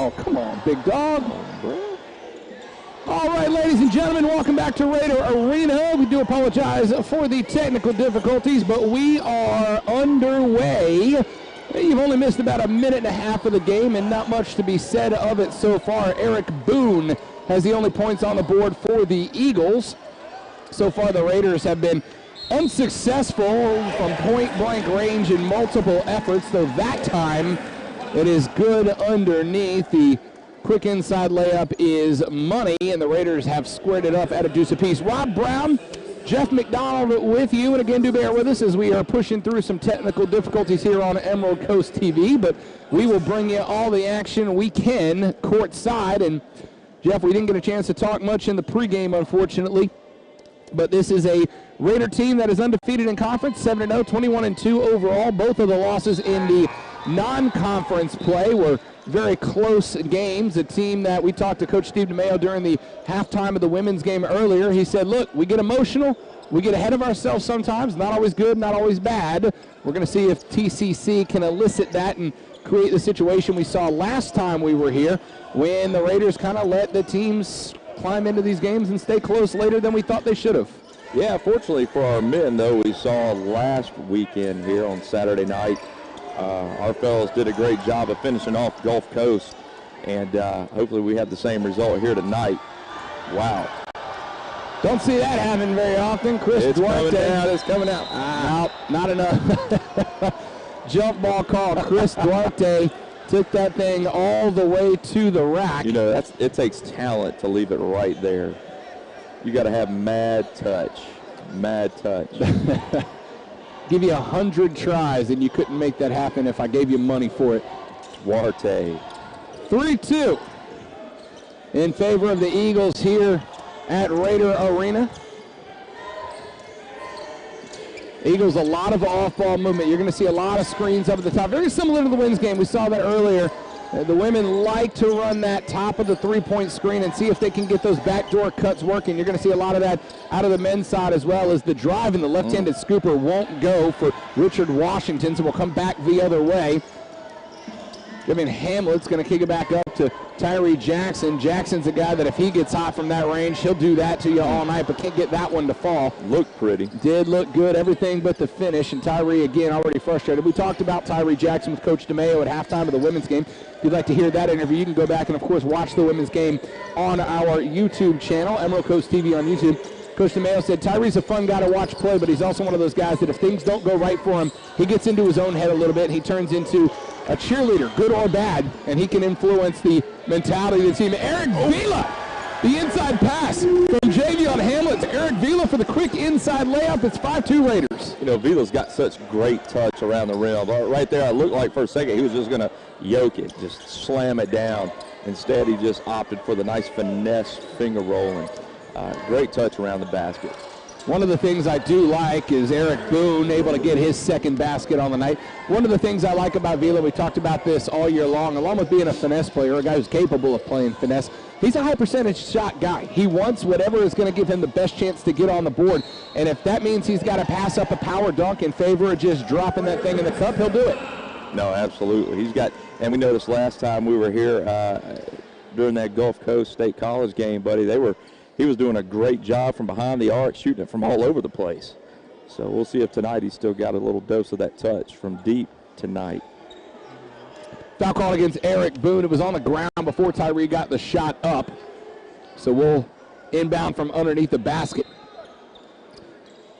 Oh, come on, big dog. All right, ladies and gentlemen, welcome back to Raider Arena. We do apologize for the technical difficulties, but we are underway. You've only missed about a minute and a half of the game, and not much to be said of it so far. Eric Boone has the only points on the board for the Eagles. So far, the Raiders have been unsuccessful from point-blank range in multiple efforts, though that time it is good underneath. The quick inside layup is money, and the Raiders have squared it up at a deuce apiece. Rob Brown, Jeff McDonald with you, and again, do bear with us as we are pushing through some technical difficulties here on Emerald Coast TV, but we will bring you all the action we can courtside. And Jeff, we didn't get a chance to talk much in the pregame, unfortunately, but this is a Raider team that is undefeated in conference, 7-0, 21-2 overall. Both of the losses in the non-conference play were very close games. A team that we talked to Coach Steve DeMayo during the halftime of the women's game earlier. He said, look, we get emotional. We get ahead of ourselves sometimes. Not always good, not always bad. We're going to see if TCC can elicit that and create the situation we saw last time we were here when the Raiders kind of let the teams climb into these games and stay close later than we thought they should have. Yeah, fortunately for our men, though, we saw last weekend here on Saturday night, our fellows did a great job of finishing off Gulf Coast, and hopefully we have the same result here tonight. Wow. Don't see that happen very often. Chris Duarte. It's coming out. No, not enough. Jump ball call. Chris Duarte took that thing all the way to the rack. You know, it takes talent to leave it right there. You got to have mad touch. Mad touch. Give you 100 tries, and you couldn't make that happen if I gave you money for it. Duarte. 3-2 in favor of the Eagles here at Raider Arena. Eagles, a lot of off-ball movement. You're going to see a lot of screens up at the top. Very similar to the Winds game. We saw that earlier. The women like to run that top of the three-point screen and see if they can get those backdoor cuts working. You're going to see a lot of that out of the men's side as well, as the drive and the left-handed scooper won't go for Richard Washington, so we'll come back the other way. I mean, Hamlet's going to kick it back up to Tyree Jackson. Jackson's a guy that if he gets hot from that range, he'll do that to you all night, but can't get that one to fall. Looked pretty. Did look good, everything but the finish, and Tyree, again, already frustrated. We talked about Tyree Jackson with Coach DeMayo at halftime of the women's game. If you'd like to hear that interview, you can go back and, of course, watch the women's game on our YouTube channel, Emerald Coast TV on YouTube. Coach DeMayo said Tyree's a fun guy to watch play, but he's also one of those guys that if things don't go right for him, he gets into his own head a little bit, and he turns into a cheerleader, good or bad, and he can influence the mentality of the team. Eric Vila, the inside pass from Javion Hamlet to Eric Vila for the quick inside layup. It's 5-2 Raiders. You know, Vila's got such great touch around the rim. Right there, it looked like for a second he was just going to yoke it, just slam it down. Instead, he just opted for the nice finesse finger rolling. Great touch around the basket. One of the things I do like is Eric Boone able to get his second basket on the night. One of the things I like about Vila, we talked about this all year long, along with being a finesse player, a guy who's capable of playing finesse, he's a high percentage shot guy. He wants whatever is going to give him the best chance to get on the board. And if that means he's got to pass up a power dunk in favor of just dropping that thing in the cup, he'll do it. No, absolutely. He's got, and we noticed last time we were here during that Gulf Coast State College game, buddy, he was doing a great job from behind the arc, shooting it from all over the place. So we'll see if tonight he's still got a little dose of that touch from deep tonight. Foul call against Eric Boone. It was on the ground before Tyree got the shot up. So we'll inbound from underneath the basket.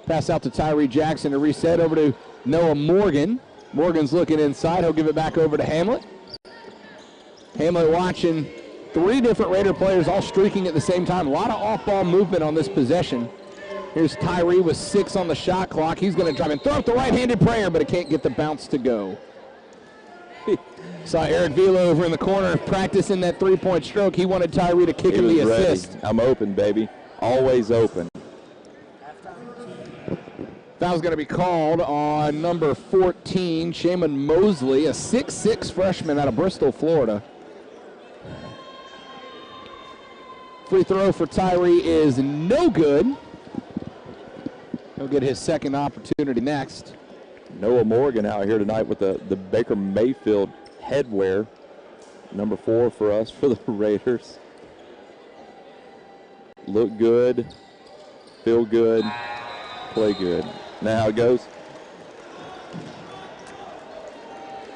Pass out to Tyree Jackson to reset over to Noah Morgan. Morgan's looking inside. He'll give it back over to Hamlet. Hamlet watching three different Raider players all streaking at the same time. A lot of off-ball movement on this possession. Here's Tyree with 6 on the shot clock. He's going to drive and throw up the right-handed prayer, but it can't get the bounce to go. Saw Eric Vila over in the corner practicing that three-point stroke. He wanted Tyree to kick him the assist. I'm open, baby. Always open. Foul's going to be called on number 14, Shaman Mosley, a 6'6 freshman out of Bristol, Florida. Free throw for Tyree is no good. He'll get his second opportunity next. Noah Morgan out here tonight with the Baker Mayfield headwear. Number 4 for us, for the Raiders. Look good, feel good, play good. Now how it goes.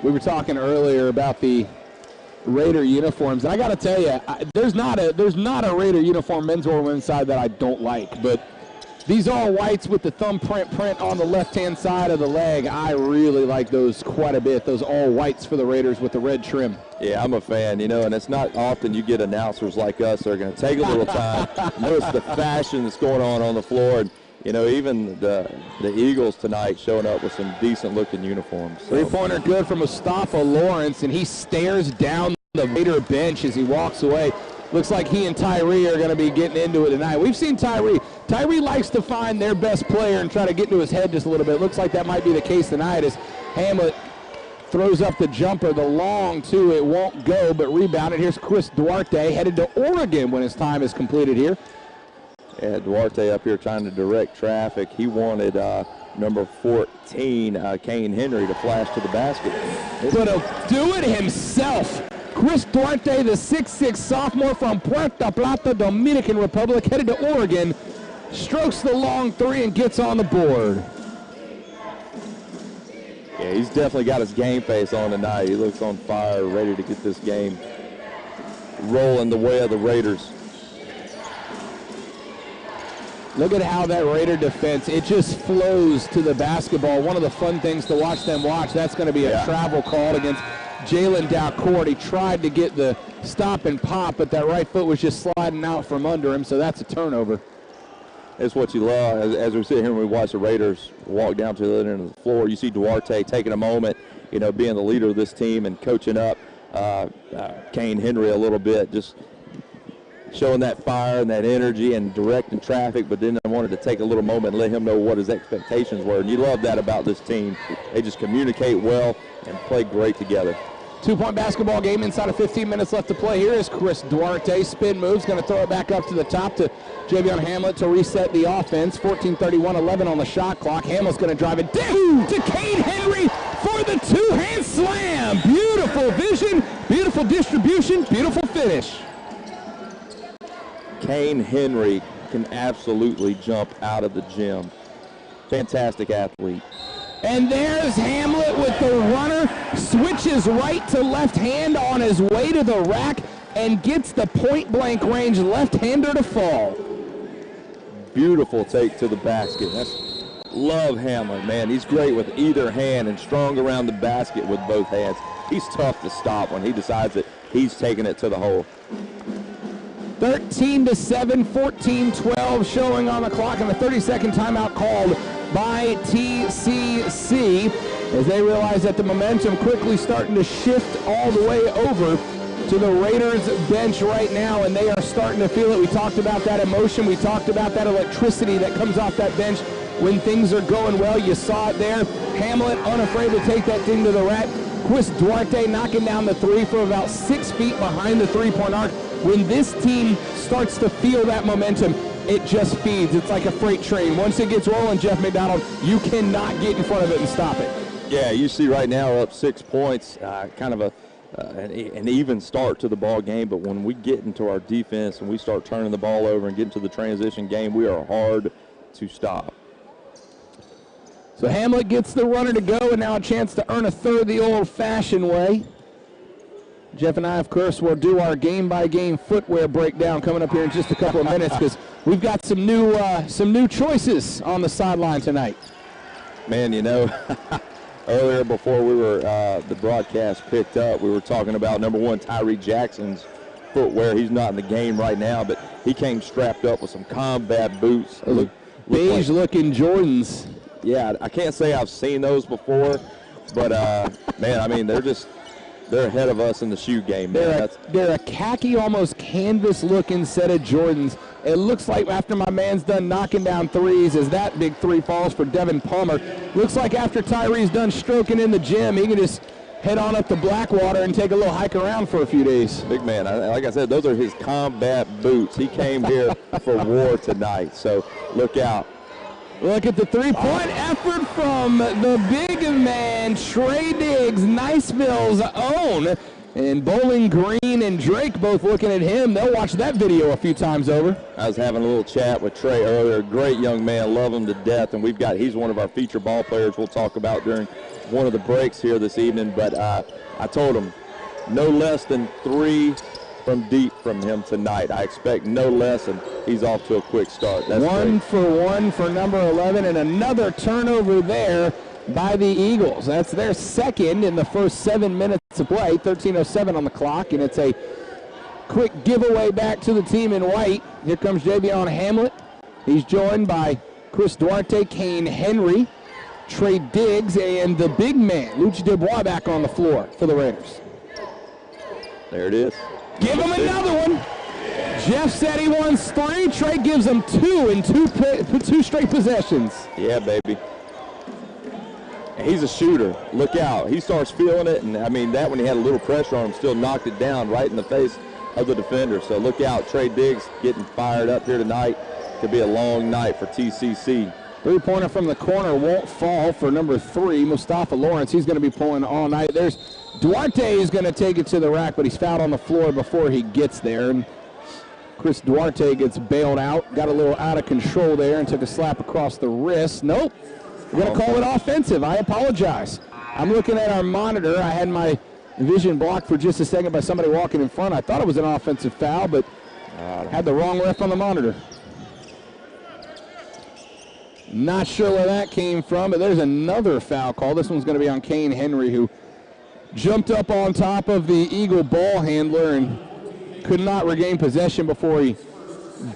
We were talking earlier about the Raider uniforms, and I got to tell you, there's not a Raider uniform, men's or women's side, that I don't like. But these all whites with the thumbprint print on the left-hand side of the leg, I really like those quite a bit. Those all whites for the Raiders with the red trim. Yeah, I'm a fan, you know, and it's not often you get announcers like us that are going to take a little time, notice the fashion that's going on the floor, and you know, even the Eagles tonight showing up with some decent-looking uniforms. So. Three-pointer good from Mustafa Lawrence, and he stares down the Raider bench as he walks away. Looks like he and Tyree are going to be getting into it tonight. We've seen Tyree. Tyree likes to find their best player and try to get into his head just a little bit. Looks like that might be the case tonight as Hamlet throws up the jumper, the long two. It won't go, but rebounded. Here's Chris Duarte headed to Oregon when his time is completed here. Yeah, Duarte up here trying to direct traffic. He wanted number 14, Kane Henry, to flash to the basket. But he'll do it himself. Chris Duarte, the 6'6 sophomore from Puerto Plata, Dominican Republic, headed to Oregon, strokes the long three and gets on the board. Yeah, he's definitely got his game face on tonight. He looks on fire, ready to get this game rolling the way of the Raiders. Look at how that Raider defense, it just flows to the basketball. One of the fun things to watch them watch, that's going to be a travel call against Jalen Dalcourt. He tried to get the stop and pop, but that right foot was just sliding out from under him, so that's a turnover. That's what you love. As we sit here and we watch the Raiders walk down to the other end of the floor, you see Duarte taking a moment, you know, being the leader of this team and coaching up Kane Henry a little bit, just showing that fire and that energy and directing traffic, but then I wanted to take a little moment and let him know what his expectations were. And you love that about this team. They just communicate well and play great together. 2-point basketball game inside of 15 minutes left to play. Here is Chris Duarte. Spin moves, going to throw it back up to the top to Javion Hamlet to reset the offense. 14:31-11 on the shot clock. Hamlet's going to drive it down to Kane Henry for the two-hand slam. Beautiful vision, beautiful distribution, beautiful finish. Kane Henry can absolutely jump out of the gym. Fantastic athlete. And there's Hamlet with the runner, switches right to left hand on his way to the rack and gets the point-blank range left-hander to fall. Beautiful take to the basket. Love Hamlet, man. He's great with either hand and strong around the basket with both hands. He's tough to stop when he decides that he's taking it to the hole. 13-7, 14-12 showing on the clock, and a 30-second timeout called by TCC as they realize that the momentum quickly starting to shift all the way over to the Raiders bench right now, and they are starting to feel it. We talked about that emotion. We talked about that electricity that comes off that bench when things are going well. You saw it there. Hamlet unafraid to take that thing to the rack. Chris Duarte knocking down the three from about 6 feet behind the three-point arc. When this team starts to feel that momentum, it just feeds. It's like a freight train. Once it gets rolling, Jeff McDonald, you cannot get in front of it and stop it. Yeah, you see right now up 6 points, kind of an even start to the ball game. But when we get into our defense and we start turning the ball over and get into the transition game, we are hard to stop. So Hamlet gets the runner to go, and now a chance to earn a third the old-fashioned way. Jeff and I, of course, will do our game-by-game footwear breakdown coming up here in just a couple of minutes because we've got some new choices on the sideline tonight. Man, you know, earlier before we were the broadcast picked up, we were talking about number 1 Tyree Jackson's footwear. He's not in the game right now, but he came strapped up with some combat boots. Beige-looking Jordans. Yeah, I can't say I've seen those before, but man, I mean, they're ahead of us in the shoe game. Man. They're a khaki, almost canvas-looking set of Jordans. It looks like after my man's done knocking down threes, as that big three falls for Devin Palmer, looks like after Tyree's done stroking in the gym, he can just head on up to Blackwater and take a little hike around for a few days. Big man, like I said, those are his combat boots. He came here for war tonight, so look out. Look at the three-point effort from the big man, Trey Diggs, Niceville's own. And Bowling Green and Drake both looking at him. They'll watch that video a few times over. I was having a little chat with Trey earlier. Great young man, love him to death. And he's one of our feature ball players we'll talk about during one of the breaks here this evening. But I told him no less than 3 from deep from him tonight. I expect no less, and he's off to a quick start. That's 1 for 1 for number 11, and another turnover there by the Eagles. That's their second in the first 7 minutes of play, 13:07 on the clock, and it's a quick giveaway back to the team in white. Here comes Javion Hamlet. He's joined by Chris Duarte, Kane Henry, Trey Diggs, and the big man, Luch Dubois, back on the floor for the Raiders. There it is. Give him another one. Jeff said he wants 3. Trey gives him 2 in two straight possessions. Yeah, baby. He's a shooter. Look out. He starts feeling it, and I mean, that when he had a little pressure on him, still knocked it down right in the face of the defender. So look out. Trey Diggs getting fired up here tonight. Could be a long night for TCC. 3-pointer from the corner won't fall for number 3, Mustafa Lawrence. He's going to be pulling all night. There's Duarte is going to take it to the rack, but he's fouled on the floor before he gets there. And Chris Duarte gets bailed out. Got a little out of control there and took a slap across the wrist. Nope. We're going to call it offensive. I apologize. I'm looking at our monitor. I had my vision blocked for just a second by somebody walking in front. I thought it was an offensive foul, but had the wrong ref on the monitor. Not sure where that came from, but there's another foul call. This one's going to be on Kane Henry, who jumped up on top of the Eagle ball handler and could not regain possession before he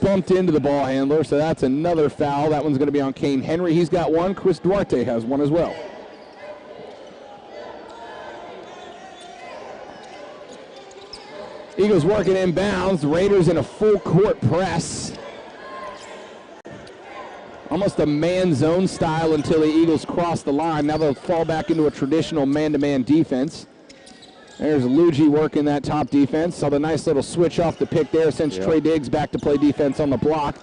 bumped into the ball handler. So that's another foul. That one's going to be on Kane Henry. He's got 1. Chris Duarte has 1 as well. Eagles working inbounds. Raiders in a full court press. Almost a man zone style until the Eagles cross the line. Now they'll fall back into a traditional man-to-man defense. There's Luigi working that top defense. Saw the nice little switch off the pick there, sends Trey Diggs back to play defense on the block.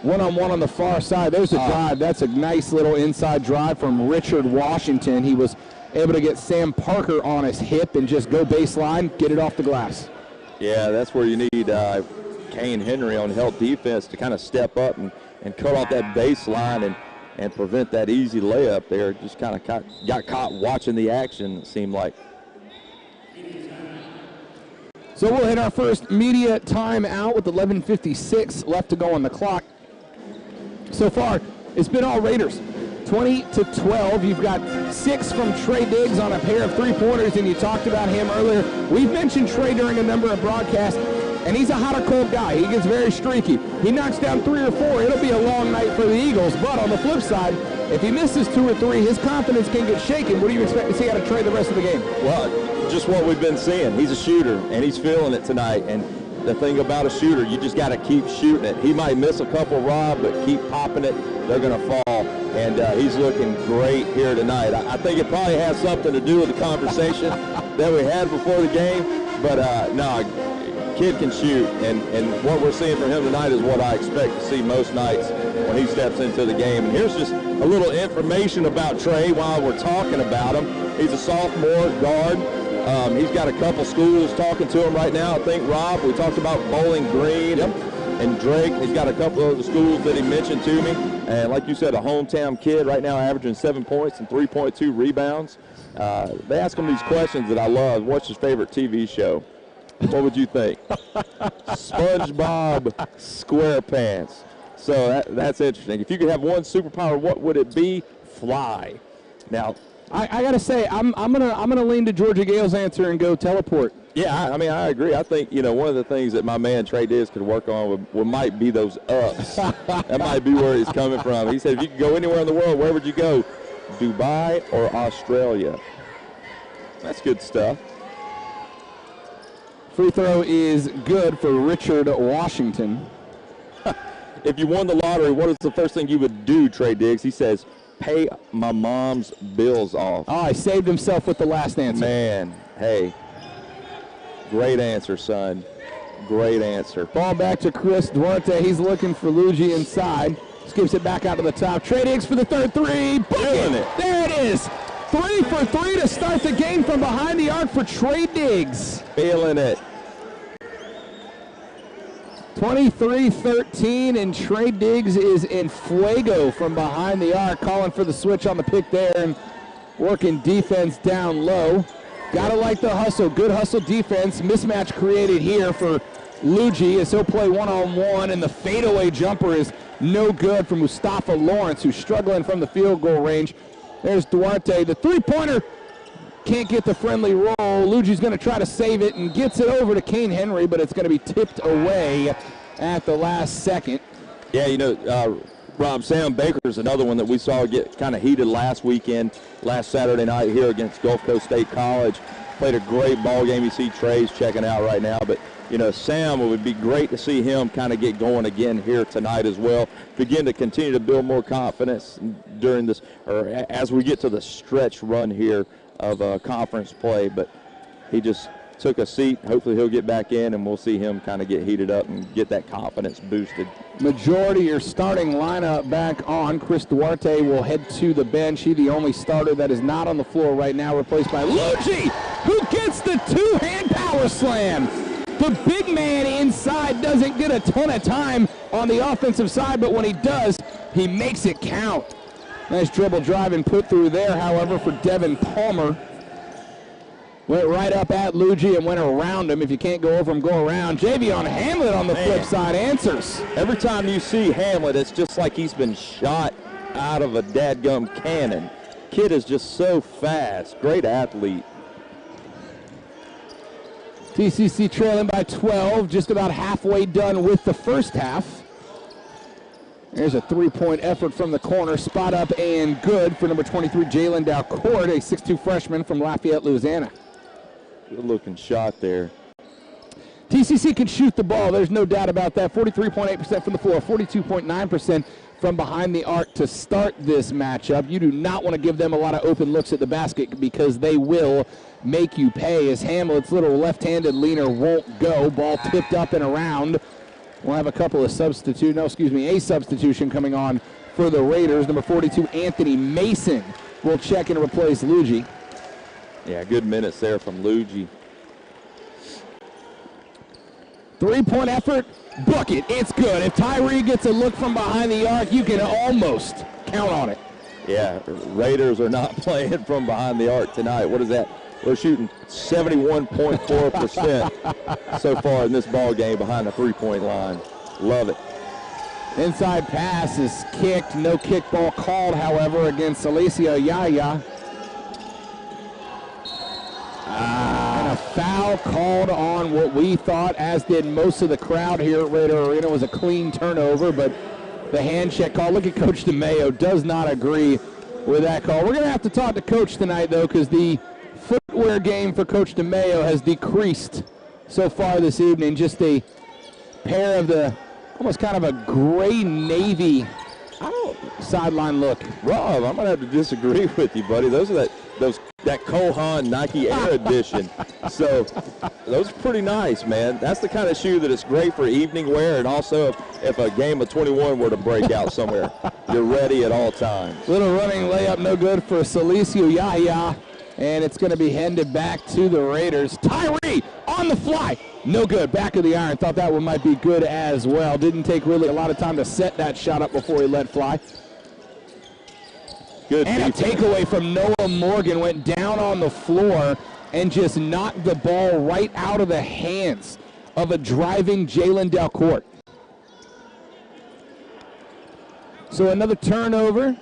One-on-one on the far side. There's a drive. That's a nice little inside drive from Richard Washington. He was able to get Sam Parker on his hip and just go baseline, get it off the glass. Yeah, that's where you need Kane Henry on help defense to kind of step up and cut off that baseline and prevent that easy layup there. Just kind of got caught watching the action, it seemed like. So we'll hit our first media timeout with 11:56 left to go on the clock. So far, it's been all Raiders. 20-12. You've got 6 from Trey Diggs on a pair of 3-pointers, and you talked about him earlier. We've mentioned Trey during a number of broadcasts, and he's a hot or cold guy. He gets very streaky. He knocks down 3 or 4. It'll be a long night for the Eagles. But on the flip side, if he misses 2 or 3, his confidence can get shaken. What do you expect to see out of Trey the rest of the game? Well, just what we've been seeing. He's a shooter, and he's feeling it tonight. And the thing about a shooter, you just got to keep shooting it. He might miss a couple, Rob, but keep popping it. They're going to fall. And he's looking great here tonight. I think it probably has something to do with the conversation that we had before the game. But, no, kid can shoot. And what we're seeing from him tonight is what I expect to see most nights when he steps into the game. And here's just a little information about Trey while we're talking about him. He's a sophomore guard. He's got a couple schools talking to him right now. I think, Rob, we talked about Bowling Green and Drake. He's got a couple of the schools that he mentioned to me. And like you said, a hometown kid right now averaging 7 points and 3.2 rebounds. They ask him these questions that I love. What's his favorite TV show? What would you think? SpongeBob SquarePants. So that's interesting. If you could have one superpower, what would it be? Fly. Now, I got to say, I'm gonna lean to Georgia Gale's answer and go teleport. Yeah, I mean, I agree. I think, one of the things that my man Trey Diggs could work on might be those ups. That might be where he's coming from. He said if you could go anywhere in the world, where would you go? Dubai or Australia? That's good stuff. Free throw is good for Richard Washington. If you won the lottery, what is the first thing you would do, Trey Diggs? He says, pay my mom's bills off. Oh, he saved himself with the last answer. Man, hey. Great answer, son. Great answer. Ball back to Chris Duarte. He's looking for Luigi inside. Skips it back out to the top. Trey Diggs for the third 3. Book it. There it is. 3 for 3 to start the game from behind the arc for Trey Diggs. Feeling it. 23-13, and Trey Diggs is in fuego from behind the arc, calling for the switch on the pick there and working defense down low. Gotta like the hustle. Good hustle defense. Mismatch created here for Luigi as he'll play one-on-one, and the fadeaway jumper is no good for Mustafa Lawrence, who's struggling from the field goal range. There's Duarte. The three-pointer can't get the friendly roll. Luigi's going to try to save it and gets it over to Kane Henry, but it's going to be tipped away at the last second. Yeah, you know, Rob, Sam Baker's another one that we saw get kind of heated last Saturday night here against Gulf Coast State College. Played a great ball game. You see Trey's checking out right now, but you know, Sam, it would be great to see him kind of get going again here tonight as well. Begin to continue to build more confidence during this, or as we get to the stretch run here of conference play. But he just took a seat. Hopefully he'll get back in, and we'll see him kind of get heated up and get that confidence boosted. Majority of your starting lineup back on. Chris Duarte will head to the bench. He the only starter that is not on the floor right now, replaced by Luigi, who gets the two-hand power slam. The big man inside doesn't get a ton of time on the offensive side, but when he does, he makes it count. Nice dribble drive and put through there, however, for Devin Palmer. Went right up at Luigi and went around him. If you can't go over him, go around. Javion Hamlet on the flip side answers. Every time you see Hamlet, it's just like he's been shot out of a dadgum cannon. Kid is just so fast. Great athlete. TCC trailing by 12, just about halfway done with the first half. There's a three-point effort from the corner. Spot up and good for number 23, Jalen Dalcourt, a 6'2 freshman from Lafayette, Louisiana. Good-looking shot there. TCC can shoot the ball. There's no doubt about that. 43.8% from the floor, 42.9% from behind the arc to start this matchup. You do not want to give them a lot of open looks at the basket because they will make you pay, as Hamlet's little left-handed leaner won't go. Ball tipped up and around. We'll have a substitution coming on for the Raiders. Number 42, Anthony Mason, will check and replace Luigi. Yeah, good minutes there from Luigi. Three-point effort, bucket, it's good. If Tyree gets a look from behind the arc, you can almost count on it. Yeah, Raiders are not playing from behind the arc tonight. What is that? We're shooting 71.4% so far in this ball game behind the three-point line. Love it. Inside pass is kicked. No kickball called, however, against Alicia Yaya. And a foul called on what we thought, as did most of the crowd here at Raider Arena, was a clean turnover, but the hand check call. Look at Coach DeMayo, does not agree with that call. We're going to have to talk to Coach tonight, though, because the footwear game for Coach DeMayo has decreased so far this evening. Just a pair of the almost kind of a gray navy sideline look. Rob, I'm going to have to disagree with you, buddy. Those are that Kohan Nike Air Edition. So those are pretty nice, man. That's the kind of shoe that is great for evening wear, and also if a game of 21 were to break out somewhere, you're ready at all times. Little running layup, no good for Salicio Yahya, and it's going to be handed back to the Raiders. Tyree on the fly, no good. Back of the iron, thought that one might be good as well. Didn't take really a lot of time to set that shot up before he let fly. Good and defense. A takeaway from Noah Morgan, went down on the floor and just knocked the ball right out of the hands of a driving Jalen Dalcourt. So another turnover.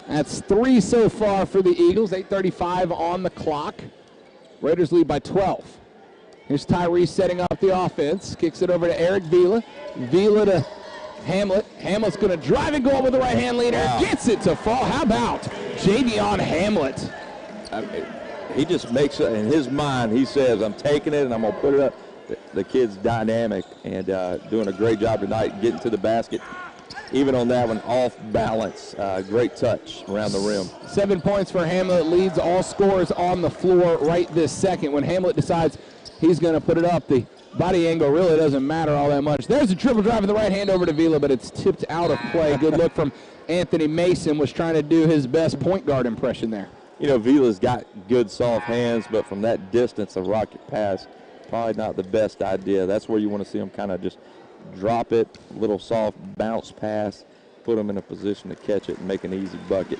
That's 3 so far for the Eagles. 8:35 on the clock. Raiders lead by 12. Here's Tyree setting up the offense. Kicks it over to Eric Vila. Vila to Hamlet. Hamlet's going to drive and go up with the right-hand leader. Wow. Gets it to fall. How about Javion Hamlet? He just makes it in his mind. He says, I'm taking it and I'm going to put it up. The kid's dynamic and doing a great job tonight getting to the basket. Even on that one, off balance. Great touch around the rim. 7 points for Hamlet. Leads all scorers on the floor right this second. When Hamlet decides he's going to put it up, the body angle really doesn't matter all that much. There's a triple drive in the right hand over to Vila, but it's tipped out of play. Good look from Anthony Mason, was trying to do his best point guard impression there. you know, Vila's got good soft hands, but from that distance, a rocket pass, probably not the best idea. That's where you want to see him kind of just drop it, little soft bounce pass, put him in a position to catch it and make an easy bucket.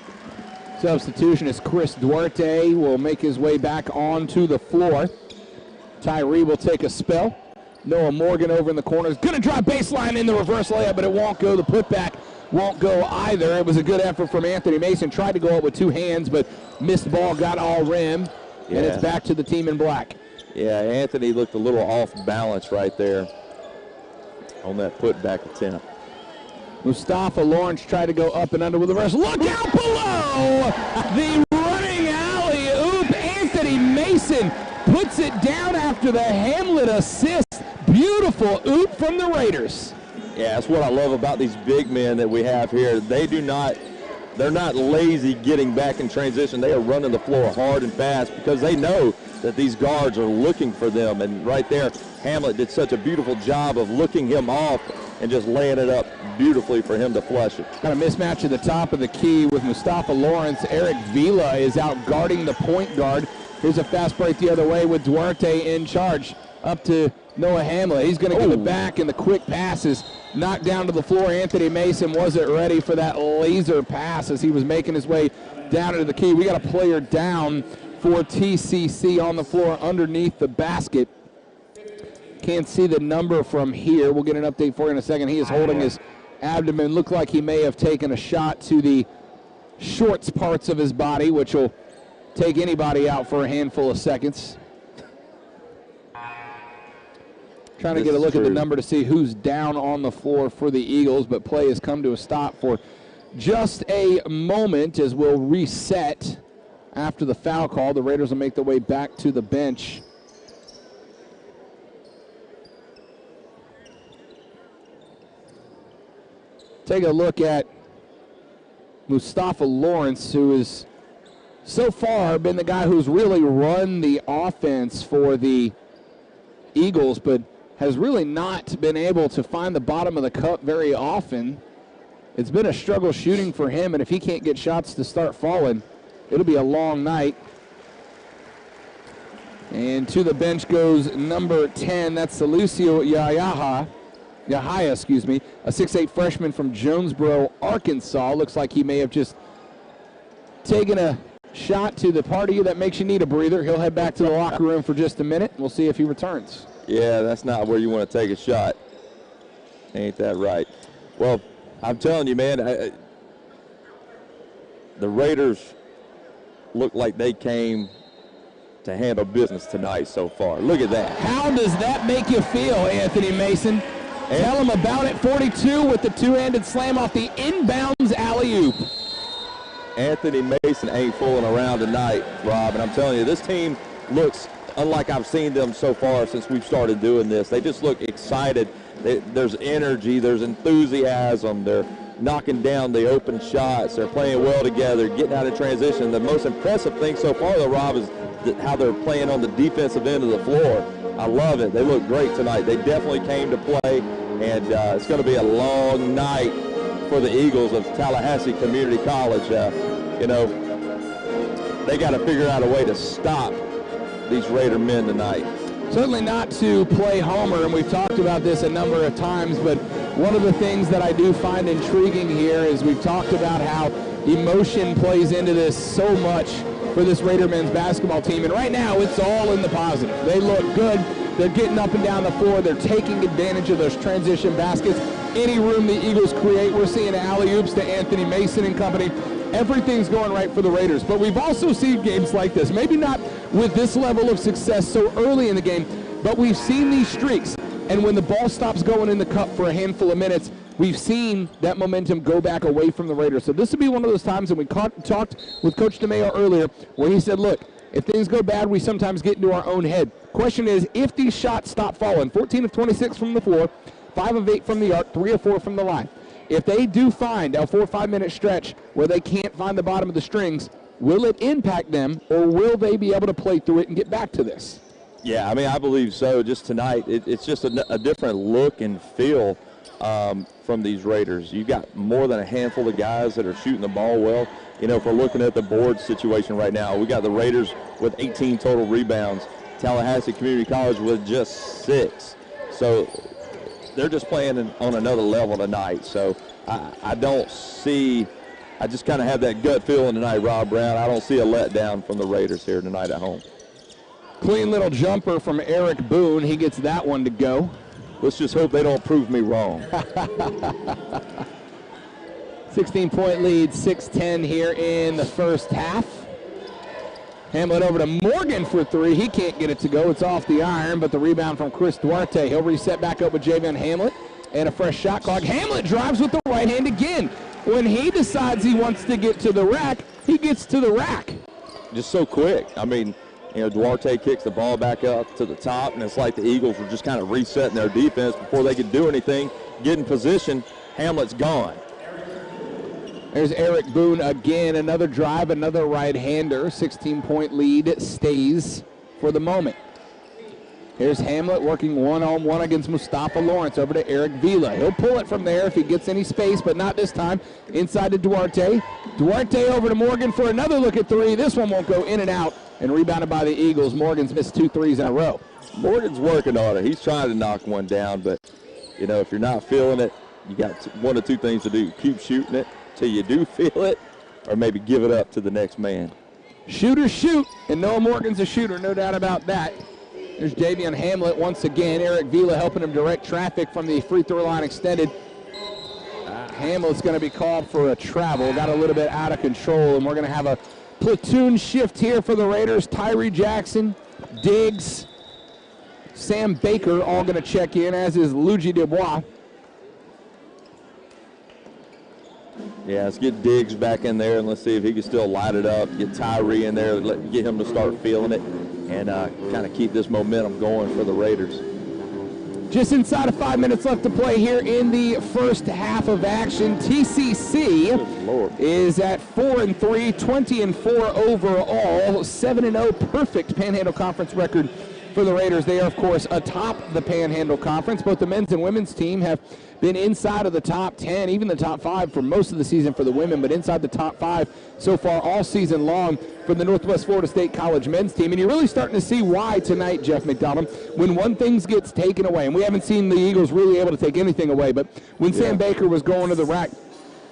Substitution is Chris Duarte will make his way back onto the floor. Tyree will take a spell. Noah Morgan over in the corner is going to drive baseline in the reverse layup, but it won't go. The putback won't go either. It was a good effort from Anthony Mason. Tried to go up with two hands, but missed ball, got all rim, and it's back to the team in black. Yeah, Anthony looked a little off balance right there on that putback attempt. Mustafa Lawrence tried to go up and under with the reverse. Look out below! The running alley-oop. Anthony Mason puts it down after the Hamlet assist. Beautiful oop from the Raiders. Yeah, that's what I love about these big men that we have here. They're not lazy getting back in transition. They are running the floor hard and fast because they know that these guards are looking for them. And right there, Hamlet did such a beautiful job of looking him off and just laying it up beautifully for him to flush it. Got a mismatch at the top of the key with Mustafa Lawrence. Eric Vila is out guarding the point guard. Here's a fast break the other way with Duarte in charge. Up to Noah Hamlet. He's going to give it back, and the quick pass is knocked down to the floor. Anthony Mason wasn't ready for that laser pass as he was making his way down into the key. We got a player down for TCC on the floor underneath the basket. Can't see the number from here. We'll get an update for you in a second. He is holding his abdomen. Looked like he may have taken a shot to the shorts parts of his body, which will take anybody out for a handful of seconds. Trying to get a look at the number to see who's down on the floor for the Eagles, but play has come to a stop for just a moment as we'll reset after the foul call. The Raiders will make their way back to the bench. Take a look at Mustafa Lawrence, who has so far been the guy who's really run the offense for the Eagles, but has really not been able to find the bottom of the cup very often. It's been a struggle shooting for him, and if he can't get shots to start falling, it'll be a long night. And to the bench goes number 10. That's Lucio Yahaya, a 6'8" freshman from Jonesboro, Arkansas. Looks like he may have just taken a shot to the party that makes you need a breather. He'll head back to the locker room for just a minute. We'll see if he returns. Yeah, that's not where you want to take a shot. Ain't that right? Well, I'm telling you, man, the Raiders look like they came to handle business tonight so far. Look at that. How does that make you feel, Anthony Mason? Tell him about it. 42 with the two-handed slam off the inbounds alley-oop. Anthony Mason ain't fooling around tonight, Rob, and I'm telling you, this team looks unlike I've seen them so far since we've started doing this. They just look excited. There's energy, there's enthusiasm. They're knocking down the open shots. They're playing well together, getting out of transition. The most impressive thing so far, though, Rob, is how they're playing on the defensive end of the floor. I love it. They look great tonight. They definitely came to play, and it's going to be a long night for the Eagles of Tallahassee Community College. You know, they got to figure out a way to stop these Raider men tonight. Certainly not to play homer, and we've talked about this a number of times, but one of the things that I do find intriguing here is we've talked about how emotion plays into this so much for this Raider men's basketball team, and right now it's all in the positive. They look good. They're getting up and down the floor. They're taking advantage of those transition baskets. Any room the Eagles create, we're seeing alley-oops to Anthony Mason and company. Everything's going right for the Raiders, but we've also seen games like this, maybe not with this level of success so early in the game, but we've seen these streaks, and when the ball stops going in the cup for a handful of minutes, we've seen that momentum go back away from the Raiders. So this would be one of those times, and we talked with Coach DeMayo earlier, where he said, look, if things go bad, we sometimes get into our own head. Question is, if these shots stop falling, 14 of 26 from the floor, 5 of 8 from the arc, 3 of 4 from the line, if they do find a 4 or 5 minute stretch where they can't find the bottom of the strings, will it impact them, or will they be able to play through it and get back to this? Yeah, I mean, I believe so. Just tonight, it's just a different look and feel from these Raiders. You've got more than a handful of guys that are shooting the ball well. you know, if we're looking at the board situation right now, we got the Raiders with 18 total rebounds, Tallahassee Community College with just 6. So they're just playing on another level tonight. So I don't see, I just kind of have that gut feeling tonight, Rob Brown. I don't see a letdown from the Raiders here tonight at home. Clean little jumper from Eric Boone. He gets that one to go. Let's just hope they don't prove me wrong. 16-point lead, 6-10 here in the first half. Hamlet over to Morgan for 3. He can't get it to go. It's off the iron, but the rebound from Chris Duarte. He'll reset back up with Javion Hamlet and a fresh shot clock. Hamlet drives with the right hand again. When he decides he wants to get to the rack, he gets to the rack. Just so quick. I mean, you know, Duarte kicks the ball back up to the top, and it's like the Eagles were just kind of resetting their defense before they could do anything, get in position. Hamlet's gone. There's Eric Boone again, another drive, another right-hander. 16-point lead stays for the moment. Here's Hamlet working one-on-one against Mustafa Lawrence over to Eric Vila. He'll pull it from there if he gets any space, but not this time. Inside to Duarte. Duarte over to Morgan for another look at 3. This one won't go in and out, and rebounded by the Eagles. Morgan's missed 2 threes in a row. Morgan's working on it. He's trying to knock one down, but, you know, if you're not feeling it, you got one of 2 things to do. Keep shooting it till you do feel it, or maybe give it up to the next man. Shooters shoot, and Noah Morgan's a shooter, no doubt about that. There's Javion Hamlet once again. Eric Vila helping him direct traffic from the free throw line extended. Hamlet's going to be called for a travel. Got a little bit out of control, and we're going to have a platoon shift here for the Raiders. Tyree Jackson, Diggs, Sam Baker all going to check in, as is Luigi Dubois. Yeah, let's get Diggs back in there, and let's see if he can still light it up. Get Tyree in there, get him to start feeling it, and kind of keep this momentum going for the Raiders. Just inside of 5 minutes left to play here in the first half of action. TCC is at 4-3, 20-4 overall, 7-0, perfect Panhandle Conference record for the Raiders. They are, of course, atop the Panhandle Conference. Both the men's and women's team have been inside of the top 10, even the top 5 for most of the season for the women, but inside the top 5 so far all season long for the Northwest Florida State College men's team. And you're really starting to see why tonight, Jeff McDonald, when one thing gets taken away, and we haven't seen the Eagles really able to take anything away, but when Sam Baker was going to the rack,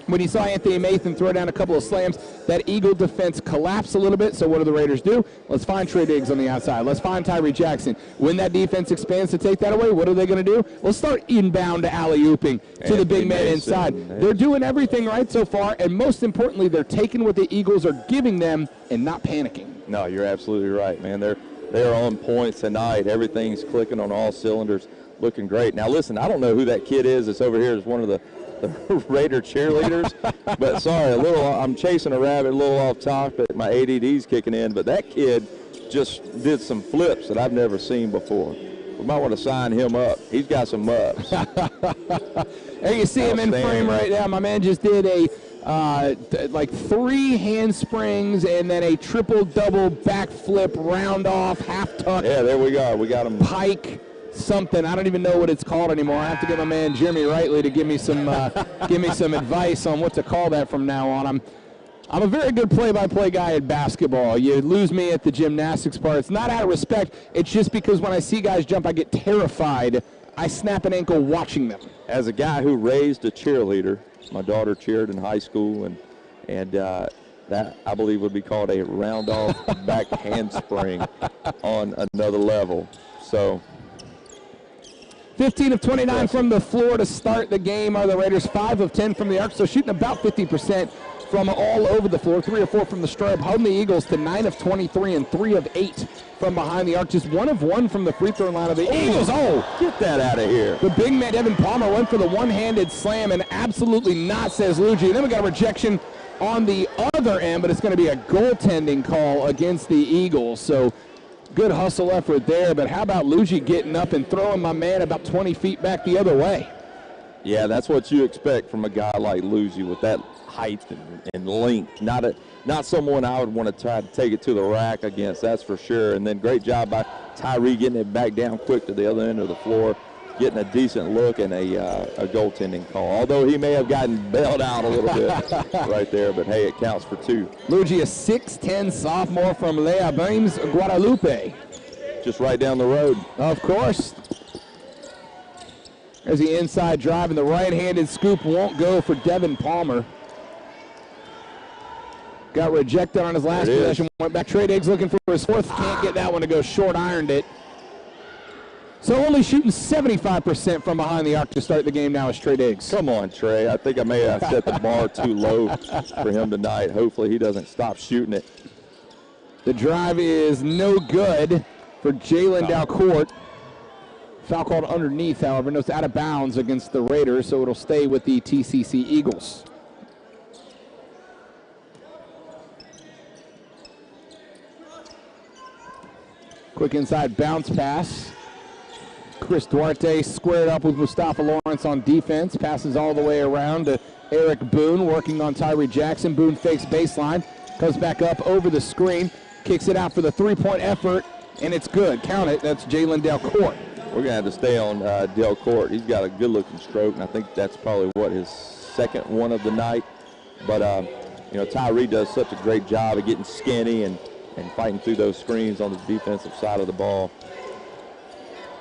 when he saw Anthony Mathan throw down a couple of slams, that Eagle defense collapsed a little bit. So what do the Raiders do? Let's find Trey Diggs on the outside. Let's find Tyree Jackson. When that defense expands to take that away, what are they going to do? Let's start inbound to alley-ooping to the big man inside. They're doing everything right so far, and most importantly, they're taking what the Eagles are giving them and not panicking. No, you're absolutely right, man. They're on point tonight. Everything's clicking on all cylinders, looking great. Now, listen, I don't know who that kid is that's over here is one of the Raider cheerleaders, but sorry, I'm chasing a rabbit a little off topic. My ADD's kicking in, but that kid just did some flips that I've never seen before. We might want to sign him up. He's got some ups. There you see him in frame right now. My man just did a like 3 handsprings and then a triple-double backflip, round off, half tuck. Yeah, there we go. We got him. Pike. Something I don't even know what it's called anymore. I have to get my man Jeremy Rightly to give me some advice on what to call that from now on. I'm a very good play-by-play guy at basketball. You lose me at the gymnastics part. It's not out of respect. It's just because when I see guys jump, I get terrified. I snap an ankle watching them. As a guy who raised a cheerleader, my daughter cheered in high school, and that I believe would be called a round-off back handspring on another level. So. 15 of 29 from the floor to start the game are the Raiders. 5 of 10 from the arc, so shooting about 50% from all over the floor. 3 of 4 from the stripe, holding the Eagles to 9 of 23 and 3 of 8 from behind the arc. Just 1 of 1 from the free throw line of the Eagles. Oh, get that out of here. The big man, Evan Palmer, went for the one-handed slam, and absolutely not, says Luigi. And then we got a rejection on the other end, but it's going to be a goaltending call against the Eagles. So good hustle effort there, but how about Luigi getting up and throwing my man about 20 feet back the other way? Yeah, that's what you expect from a guy like Luigi with that height and length. Not someone I would want to try to take it to the rack against, that's for sure. And then great job by Tyree getting it back down quick to the other end of the floor, getting a decent look and a goaltending call. Although he may have gotten bailed out a little bit right there, but hey, it counts for 2. Luigi, a 6'10 sophomore from Les Abymes, Guadalupe. Just right down the road. Of course. There's the inside drive, and the right-handed scoop won't go for Devin Palmer. Got rejected on his last possession. Went back. Trey Diggs looking for his 4th. Can't get that one to go short. Ironed it. So only shooting 75% from behind the arc to start the game now is Trey Diggs. Come on, Trey. I think I may have set the bar too low for him tonight. Hopefully he doesn't stop shooting it. The drive is no good for Jalen Dalcourt. Foul called underneath, however. No, it's out of bounds against the Raiders, so it'll stay with the TCC Eagles. Quick inside bounce pass. Chris Duarte squared up with Mustafa Lawrence on defense. Passes all the way around to Eric Boone working on Tyree Jackson. Boone fakes baseline. Comes back up over the screen. Kicks it out for the 3-point effort, and it's good. Count it. That's Jalen Dalcourt. We're going to have to stay on Dalcourt. He's got a good-looking stroke, and I think that's probably his 2nd one of the night. But, Tyree does such a great job of getting skinny and fighting through those screens on the defensive side of the ball.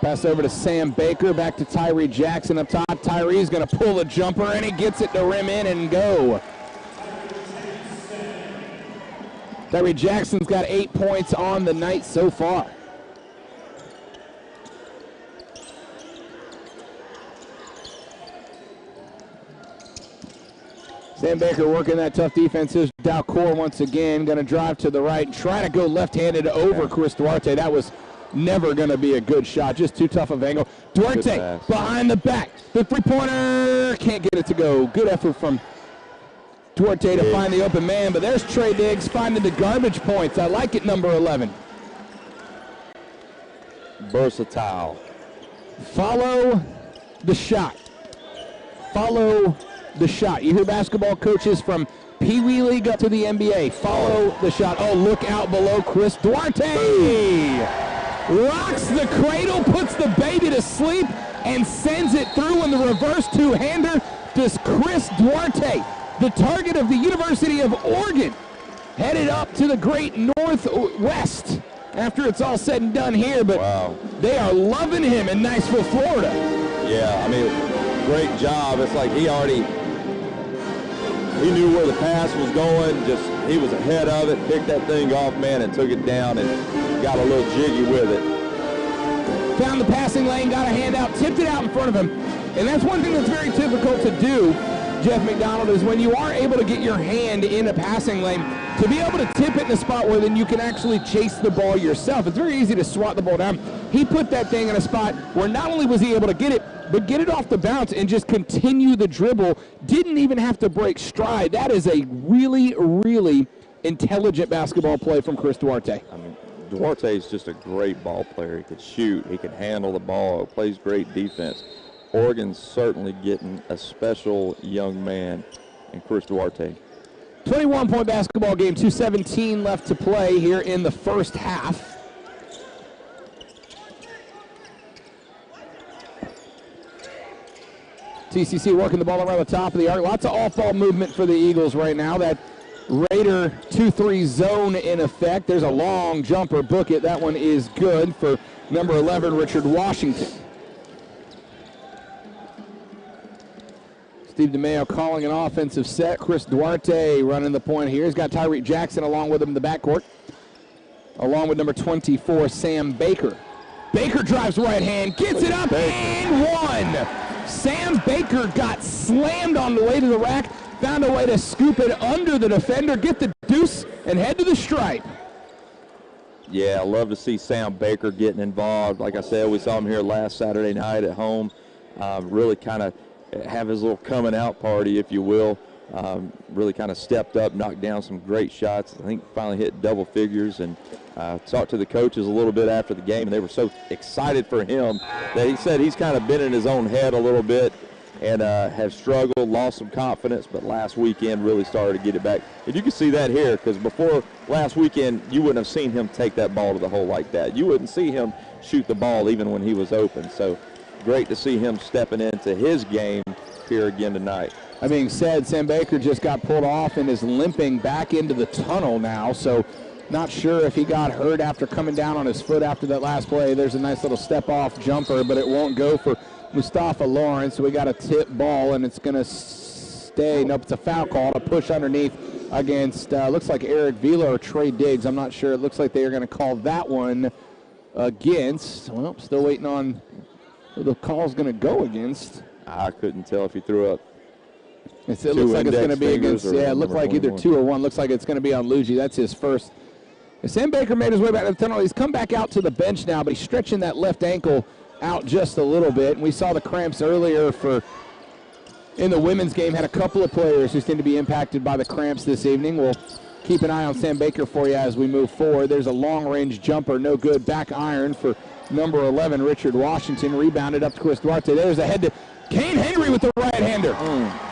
Pass over to Sam Baker, back to Tyree Jackson up top. Tyree's going to pull a jumper, and he gets it to rim in and go. Tyree Jackson's got 8 points on the night so far. Sam Baker working that tough defense. Here's Dalcourt once again, going to drive to the right, try to go left-handed over Chris Duarte. That was never going to be a good shot, just too tough of angle. Duarte behind the back, the 3-pointer, can't get it to go. Good effort from Duarte to find the open man, but there's Trey Diggs finding the garbage points. I like it, number 11. Versatile. Follow the shot. Follow the shot. You hear basketball coaches from Pee Wee League up to the NBA. Follow the shot. Oh, look out below Chris Duarte. Rocks the cradle, puts the baby to sleep, and sends it through in the reverse two-hander. Does Chris Duarte, the target of the University of Oregon, headed up to the great Northwest after it's all said and done here, but they are loving him in Niceville, Florida. Yeah, I mean, great job. It's like he knew where the pass was going, he was ahead of it, picked that thing off, man, and took it down and got a little jiggy with it. Found the passing lane, got a handout, tipped it out in front of him. And that's one thing that's very difficult to do, Jeff McDonald, is when you are able to get your hand in a passing lane, to be able to tip it in a spot where then you can actually chase the ball yourself. It's very easy to swat the ball down. He put that thing in a spot where not only was he able to get it, but get it off the bounce and just continue the dribble. Didn't even have to break stride. That is a really, really intelligent basketball play from Chris Duarte. I mean, Duarte is just a great ball player. He could shoot. He can handle the ball. Plays great defense. Oregon's certainly getting a special young man in Chris Duarte. 21-point basketball game, 2:17 left to play here in the first half. TCC working the ball around the top of the arc. Lots of off-ball movement for the Eagles right now. That Raider 2-3 zone in effect. There's a long jumper. Book it. That one is good for number 11, Richard Washington. Steve DeMayo calling an offensive set. Chris Duarte running the point here. He's got Tyree Jackson along with him in the backcourt, along with number 24, Sam Baker. Baker drives right hand, gets it up, and one. Sam Baker got slammed on the way to the rack, found a way to scoop it under the defender, get the deuce, and head to the stripe. Yeah, I love to see Sam Baker getting involved. Like I said, we saw him here last Saturday night at home. Really kind of have his little coming out party, if you will. Really kind of stepped up, knocked down some great shots. I think finally hit double figures, and talked to the coaches a little bit after the game, and they were so excited for him that he said he's kind of been in his own head a little bit and have struggled, lost some confidence, but last weekend really started to get it back. And you can see that here, because before last weekend, you wouldn't have seen him take that ball to the hole like that. You wouldn't see him shoot the ball even when he was open. So great to see him stepping into his game here again tonight. That being said, Sam Baker just got pulled off and is limping back into the tunnel now, so not sure if he got hurt after coming down on his foot after that last play. There's a nice little step-off jumper, but it won't go for Mustafa Lawrence, so we got a tip ball, and it's going to stay. Nope, it's a foul call to push underneath against, looks like Eric Vila or Trey Diggs. I'm not sure. It looks like they are going to call that one against. Well, still waiting on who the call's going to go against. I couldn't tell if he threw up. It looks like it's going to be against, yeah, it looked like either 2 or 1. Looks like it's going to be on Luigi. That's his first. Sam Baker made his way back to the tunnel. He's come back out to the bench now, but he's stretching that left ankle out just a little bit. And we saw the cramps earlier in the women's game. Had a couple of players who seem to be impacted by the cramps this evening. We'll keep an eye on Sam Baker for you as we move forward. There's a long-range jumper, no good. Back iron for number 11, Richard Washington. Rebounded up to Chris Duarte. There's a head to Kane Henry with the right-hander.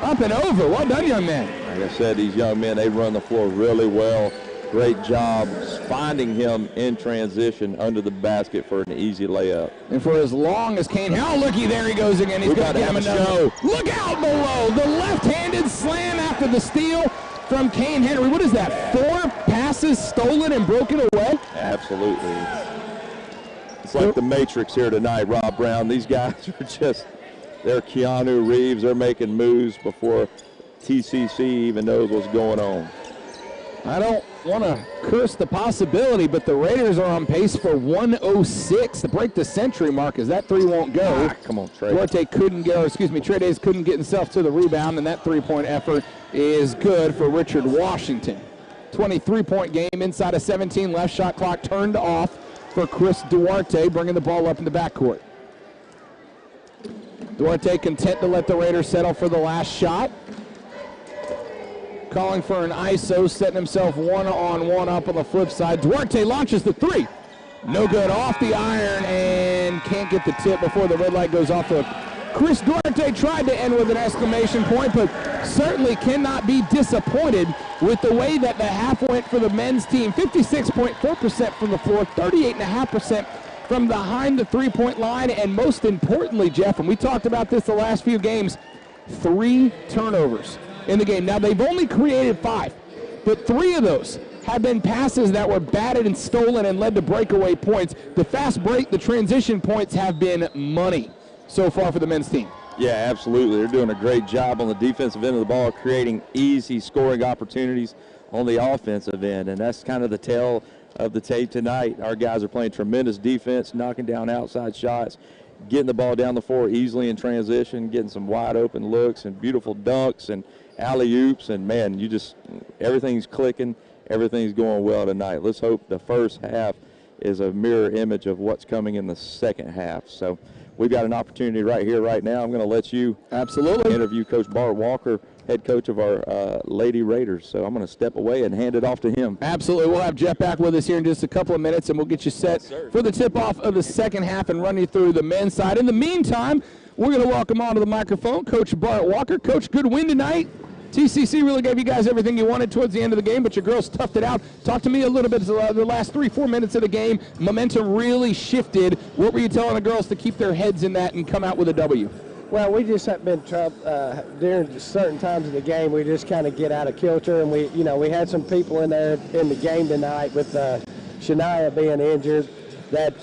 Up and over. Well done, young man. Like I said, these young men, they run the floor really well. Great job finding him in transition under the basket for an easy layup. And for as long as Kane, looky, there he goes again. He's going to get him another. Look out below. The left-handed slam after the steal from Kane Henry. What is that, 4 passes stolen and broken away? Absolutely. It's like the Matrix here tonight, Rob Brown. These guys are just, they're Keanu Reeves. They're making moves before TCC even knows what's going on. I don't want to curse the possibility, but the Raiders are on pace for 106 to break the century mark as that 3 won't go. Come on, Trey. Duarte couldn't go, Trey Days couldn't get himself to the rebound, and that 3-point effort is good for Richard Washington. 23-point game inside of 17, left shot clock turned off for Chris Duarte, bringing the ball up in the backcourt. Duarte content to let the Raiders settle for the last shot. Calling for an ISO, setting himself one-on-one up on the flip side. Duarte launches the 3. No good, off the iron, and can't get the tip before the red light goes off. Chris Duarte tried to end with an exclamation point, but certainly cannot be disappointed with the way that the half went for the men's team. 56.4% from the floor, 38.5% from behind the three-point line, and most importantly, Jeff, and we talked about this the last few games, 3 turnovers in the game. Now, they've only created 5, but 3 of those have been passes that were batted and stolen and led to breakaway points. The fast break, the transition points have been money so far for the men's team. Yeah, absolutely. They're doing a great job on the defensive end of the ball, creating easy scoring opportunities on the offensive end, and that's kind of the tale of the tape tonight. Our guys are playing tremendous defense, knocking down outside shots, getting the ball down the floor easily in transition, getting some wide open looks and beautiful dunks and alley-oops, and man, everything's clicking, everything's going well tonight. Let's hope the first half is a mirror image of what's coming in the second half. So we've got an opportunity right here, right now. I'm going to let you interview Coach Bart Walker, head coach of our Lady Raiders. So I'm going to step away and hand it off to him. Absolutely. We'll have Jeff back with us here in just a couple of minutes, and we'll get you set for the tip-off of the second half and run you through the men's side. In the meantime, we're going to welcome onto the microphone Coach Bart Walker. Coach, good win tonight. TCC really gave you guys everything you wanted towards the end of the game, but your girls toughed it out. Talk to me a little bit the last 3-4 minutes of the game. Momentum really shifted. What were you telling the girls to keep their heads in that and come out with a W? Well, we just have been during certain times of the game. We just kind of get out of kilter, and we had some people in there in the game tonight with Shania being injured. That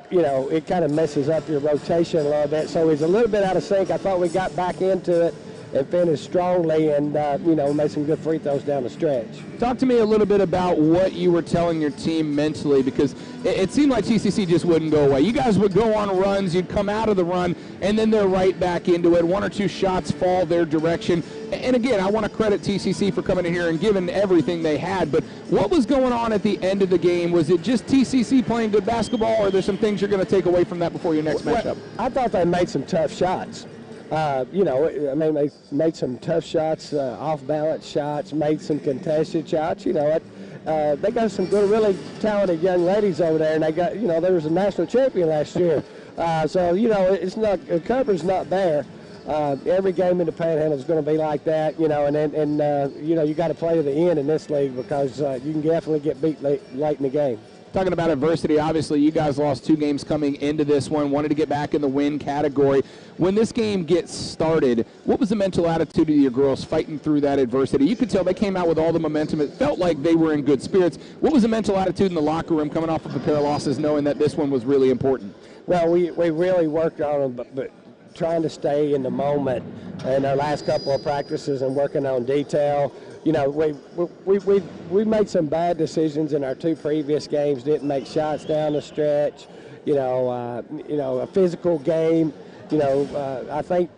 it kind of messes up your rotation a little bit. So he's a little bit out of sync. I thought we got back into it and finished strongly, and made some good free throws down the stretch. Talk to me a little bit about what you were telling your team mentally, because it seemed like TCC just wouldn't go away. You guys would go on runs, you'd come out of the run, and then they're right back into it. 1 or 2 shots fall their direction. And again, I want to credit TCC for coming in here and giving everything they had, but what was going on at the end of the game? Was it just TCC playing good basketball, or are there some things you're going to take away from that before your next matchup? I thought they made some tough shots. They made some tough shots, off-balance shots, made some contested shots. They got some good, really talented young ladies over there, and they got, there was a national champion last year. It's not, the cover's not there. Every game in the Panhandle is going to be like that, you got to play to the end in this league, because you can definitely get beat late in the game. Talking about adversity, obviously you guys lost 2 games coming into this one, wanted to get back in the win category. When this game gets started, what was the mental attitude of your girls fighting through that adversity? You could tell they came out with all the momentum. It felt like they were in good spirits. What was the mental attitude in the locker room coming off of a pair of losses, knowing that this one was really important? Well, we really worked on them, but trying to stay in the moment in our last couple of practices and working on detail. You know, we made some bad decisions in our 2 previous games. Didn't make shots down the stretch. You know, a physical game. You know, I think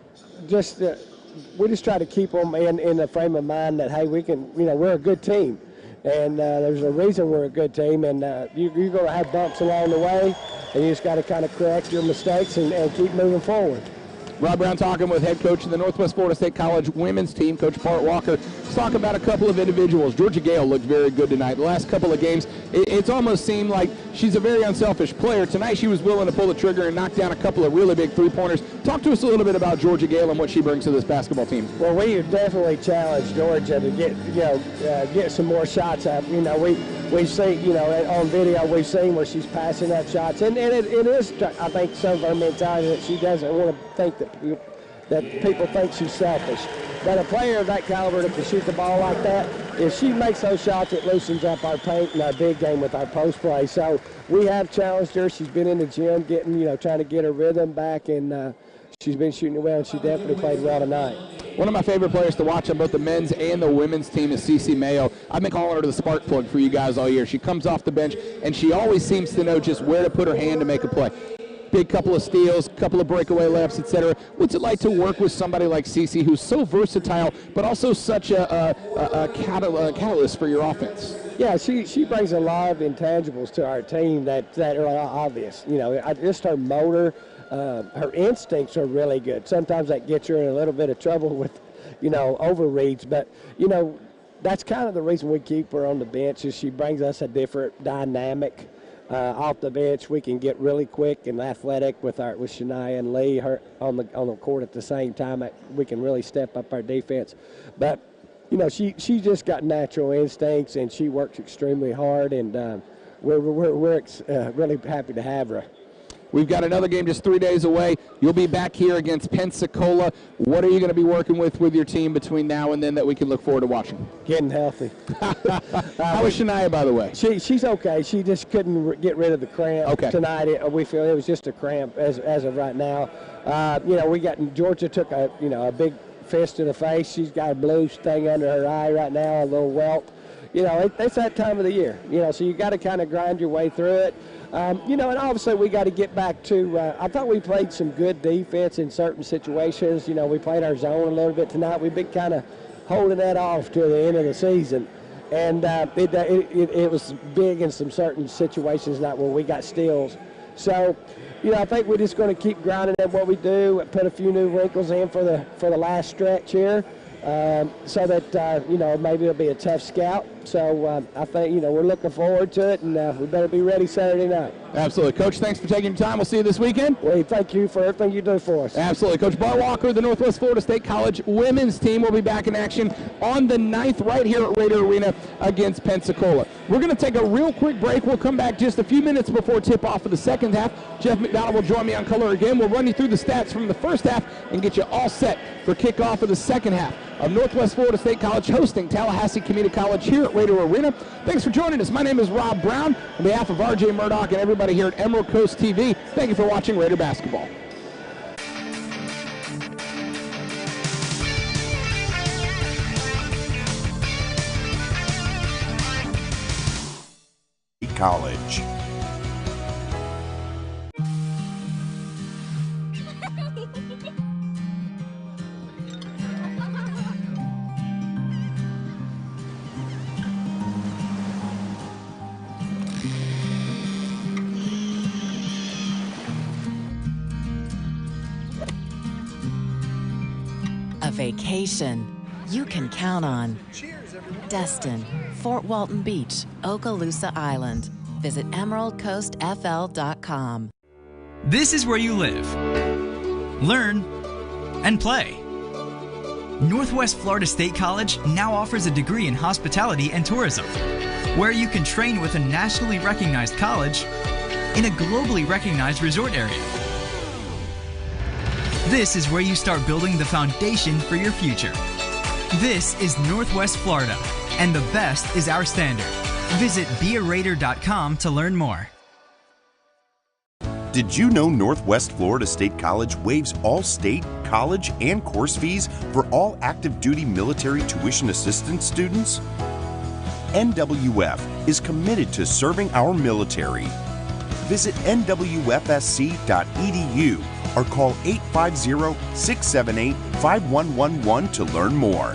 just we just try to keep them in the frame of mind that, hey, we can. You know, we're a good team, and there's a reason we're a good team. And you're going to have bumps along the way, and you just got to kind of correct your mistakes and keep moving forward. Rob Brown talking with head coach of the Northwest Florida State College women's team, Coach Bart Walker. Let's talk about a couple of individuals. Georgia Gale looked very good tonight. The last couple of games, it's almost seemed like she's a very unselfish player. Tonight she was willing to pull the trigger and knock down a couple of really big 3-pointers. Talk to us a little bit about Georgia Gale and what she brings to this basketball team. Well, we have definitely challenged Georgia to get some more shots up. You know, we've seen, you know, on video we've seen where she's passing up shots, and it is, I think, some of her mentality that she doesn't want to think that people think she's selfish. But a player of that caliber that can shoot the ball like that, if she makes those shots, it loosens up our paint and our big game with our post play. So we have challenged her. She's been in the gym trying to get her rhythm back, and she's been shooting well, and she definitely played well tonight. One of my favorite players to watch on both the men's and the women's team is CeCe Mayo. I've been calling her the spark plug for you guys all year. She comes off the bench, and she always seems to know just where to put her hand to make a play. Big couple of steals, couple of breakaway layups, etc. What's it like to work with somebody like CeCe, who's so versatile, but also such a catalyst for your offense? Yeah, she brings a lot of intangibles to our team that are obvious. You know, just her motor, her instincts are really good. Sometimes that gets her in a little bit of trouble with, overreads. But, that's kind of the reason we keep her on the bench is she brings us a different dynamic. Off the bench, we can get really quick and athletic with Shania and Lee on the court at the same time. We can really step up our defense. But she just got natural instincts, and she works extremely hard, and we're really happy to have her. We've got another game just 3 days away. You'll be back here against Pensacola. What are you going to be working with your team between now and then that we can look forward to watching? Getting healthy. How is Shania, by the way? She's okay. She just couldn't get rid of the cramp tonight. We feel it was just a cramp as of right now. Georgia took a big fist to the face. She's got a blue thing under her eye right now, a little welt. It's that time of the year. So you got to kind of grind your way through it. And obviously we got to get back to, I thought we played some good defense in certain situations. We played our zone a little bit tonight. We've been kind of holding that off to the end of the season. And it was big in some certain situations, not where we got steals. So, I think we're just going to keep grinding at what we do, put a few new wrinkles in for the last stretch here. So that, maybe it'll be a tough scout. So I think, we're looking forward to it, and we better be ready Saturday night. Absolutely. Coach, thanks for taking your time. We'll see you this weekend. Well, thank you for everything you do for us. Absolutely. Coach Bart Walker, the Northwest Florida State College women's team, will be back in action on the 9th right here at Raider Arena against Pensacola. We're going to take a real quick break. We'll come back just a few minutes before tip-off of the second half. Jeff McDonald will join me on color again. We'll run you through the stats from the first half and get you all set for kickoff of the second half of Northwest Florida State College hosting Tallahassee Community College here at Raider Arena. Thanks for joining us. My name is Rob Brown. On behalf of RJ Murdoch and everybody here at Emerald Coast TV, thank you for watching Raider basketball. College. A vacation you can count on. Destin, Fort Walton Beach, Okaloosa Island. Visit emeraldcoastfl.com. This is where you live, learn, and play. Northwest Florida State College now offers a degree in hospitality and tourism, where you can train with a nationally recognized college in a globally recognized resort area. This is where you start building the foundation for your future. This is Northwest Florida, and the best is our standard. Visit bearaider.com to learn more. Did you know Northwest Florida State College waives all state, college, and course fees for all active duty military tuition assistance students? NWF is committed to serving our military. Visit nwfsc.edu or call 850-678-5111 to learn more.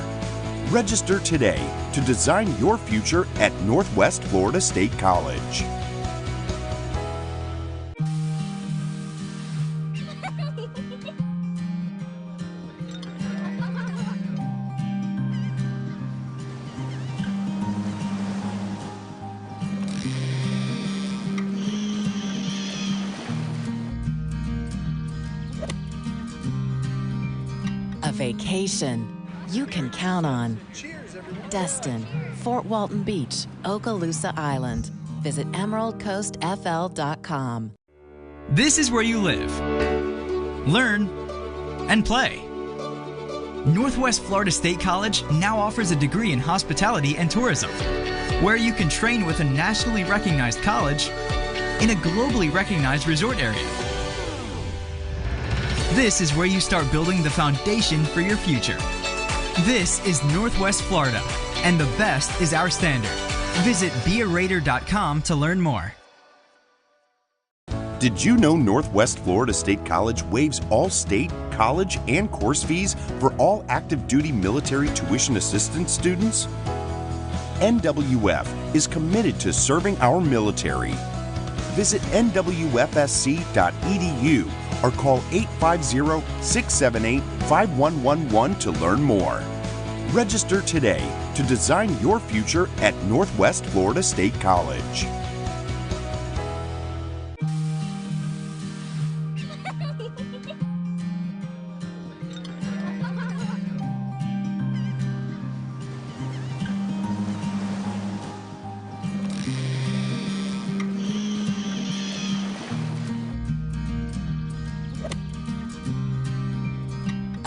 Register today to design your future at Northwest Florida State College. A vacation you can count on. Destin, Fort Walton Beach, Okaloosa Island. Visit emeraldcoastfl.com. This is where you live, learn, and play. Northwest Florida State College now offers a degree in hospitality and tourism, where you can train with a nationally recognized college in a globally recognized resort area. This is where you start building the foundation for your future. This is Northwest Florida, and the best is our standard. Visit bearaider.com to learn more. Did you know Northwest Florida State College waives all state, college, and course fees for all active duty military tuition assistance students? NWF is committed to serving our military. Visit nwfsc.edu or call 850-678-5111 to learn more. Register today to design your future at Northwest Florida State College.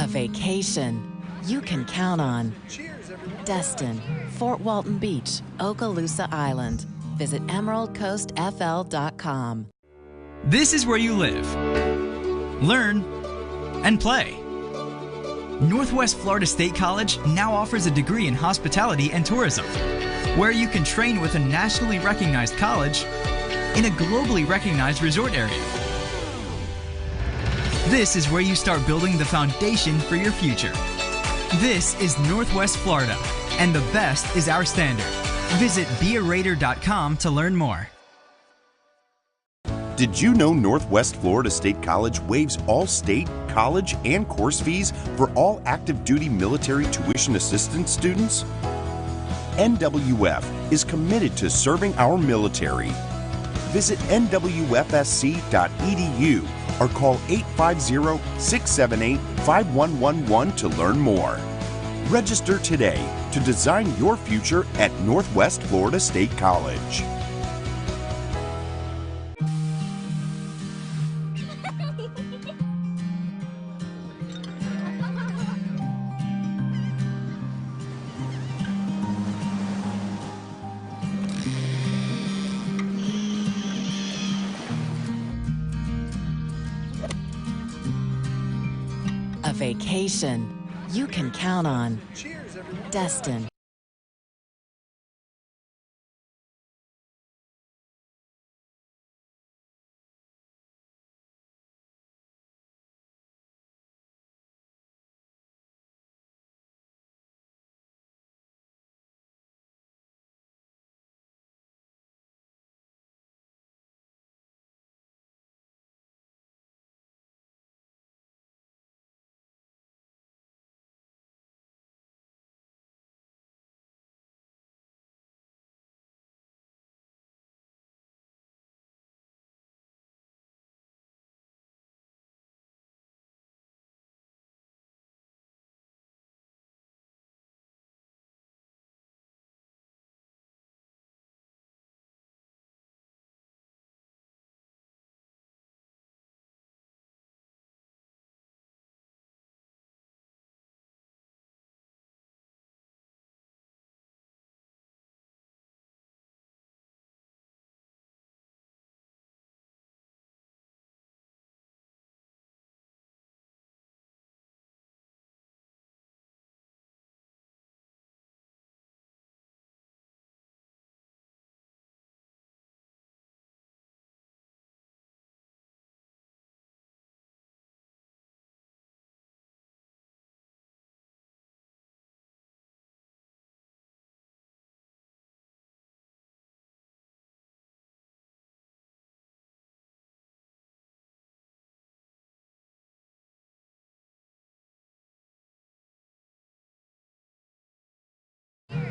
A vacation you can count on. Destin, Fort Walton Beach, Okaloosa Island. Visit emeraldcoastfl.com. This is where you live, learn, and play. Northwest Florida State College now offers a degree in hospitality and tourism, where you can train with a nationally recognized college in a globally recognized resort area. This is where you start building the foundation for your future. This is Northwest Florida, and the best is our standard. Visit bearaider.com to learn more. Did you know Northwest Florida State College waives all state, college, and course fees for all active duty military tuition assistance students? NWF is committed to serving our military. Visit nwfsc.edu or call 850-678-5111 to learn more. Register today to design your future at Northwest Florida State College. A vacation you can count on. Destin,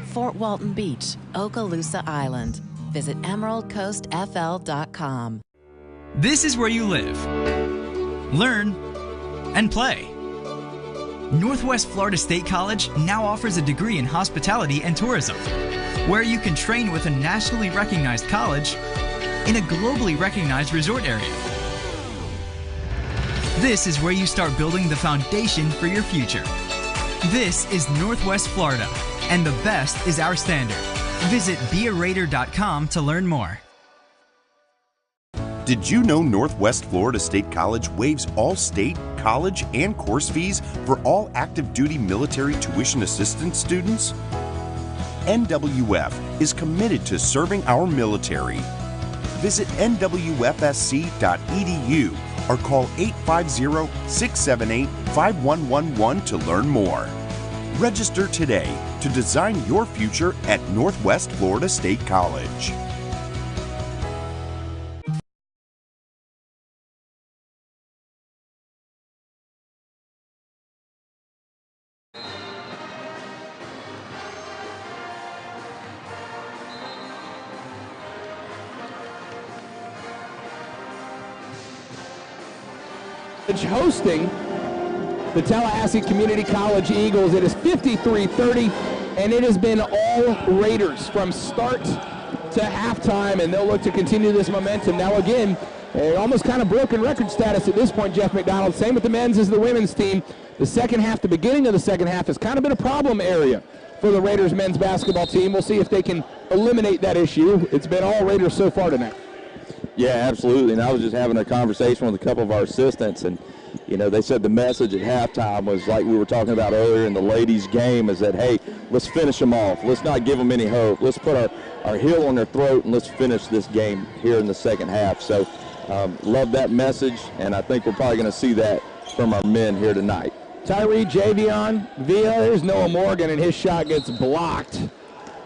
Fort Walton Beach, Okaloosa Island. Visit emeraldcoastfl.com. This is where you live, learn, and play. Northwest Florida State College now offers a degree in hospitality and tourism, where you can train with a nationally recognized college in a globally recognized resort area. This is where you start building the foundation for your future. This is Northwest Florida, and the best is our standard. Visit bearaider.com to learn more. Did you know Northwest Florida State College waives all state, college, and course fees for all active duty military tuition assistance students? NWF is committed to serving our military. Visit nwfsc.edu or call 850-678-5111 to learn more. Register today to design your future at Northwest Florida State College. Hosting the Tallahassee Community College Eagles. It is 53-30, and it has been all Raiders from start to halftime, and they'll look to continue this momentum. Now again, almost kind of broken record status at this point, Jeff McDonald. Same with the men's as the women's team. The second half, the beginning of the second half, has kind of been a problem area for the Raiders men's basketball team. We'll see if they can eliminate that issue. It's been all Raiders so far tonight. Yeah, absolutely. And I was just having a conversation with a couple of our assistants, and they said the message at halftime was like we were talking about earlier in the ladies' game, is that, hey, let's finish them off. Let's not give them any hope. Let's put our heel on their throat, and let's finish this game here in the second half. So love that message, and I think we're probably going to see that from our men here tonight. Tyree, Javion, Villa. There's Noah Morgan, and his shot gets blocked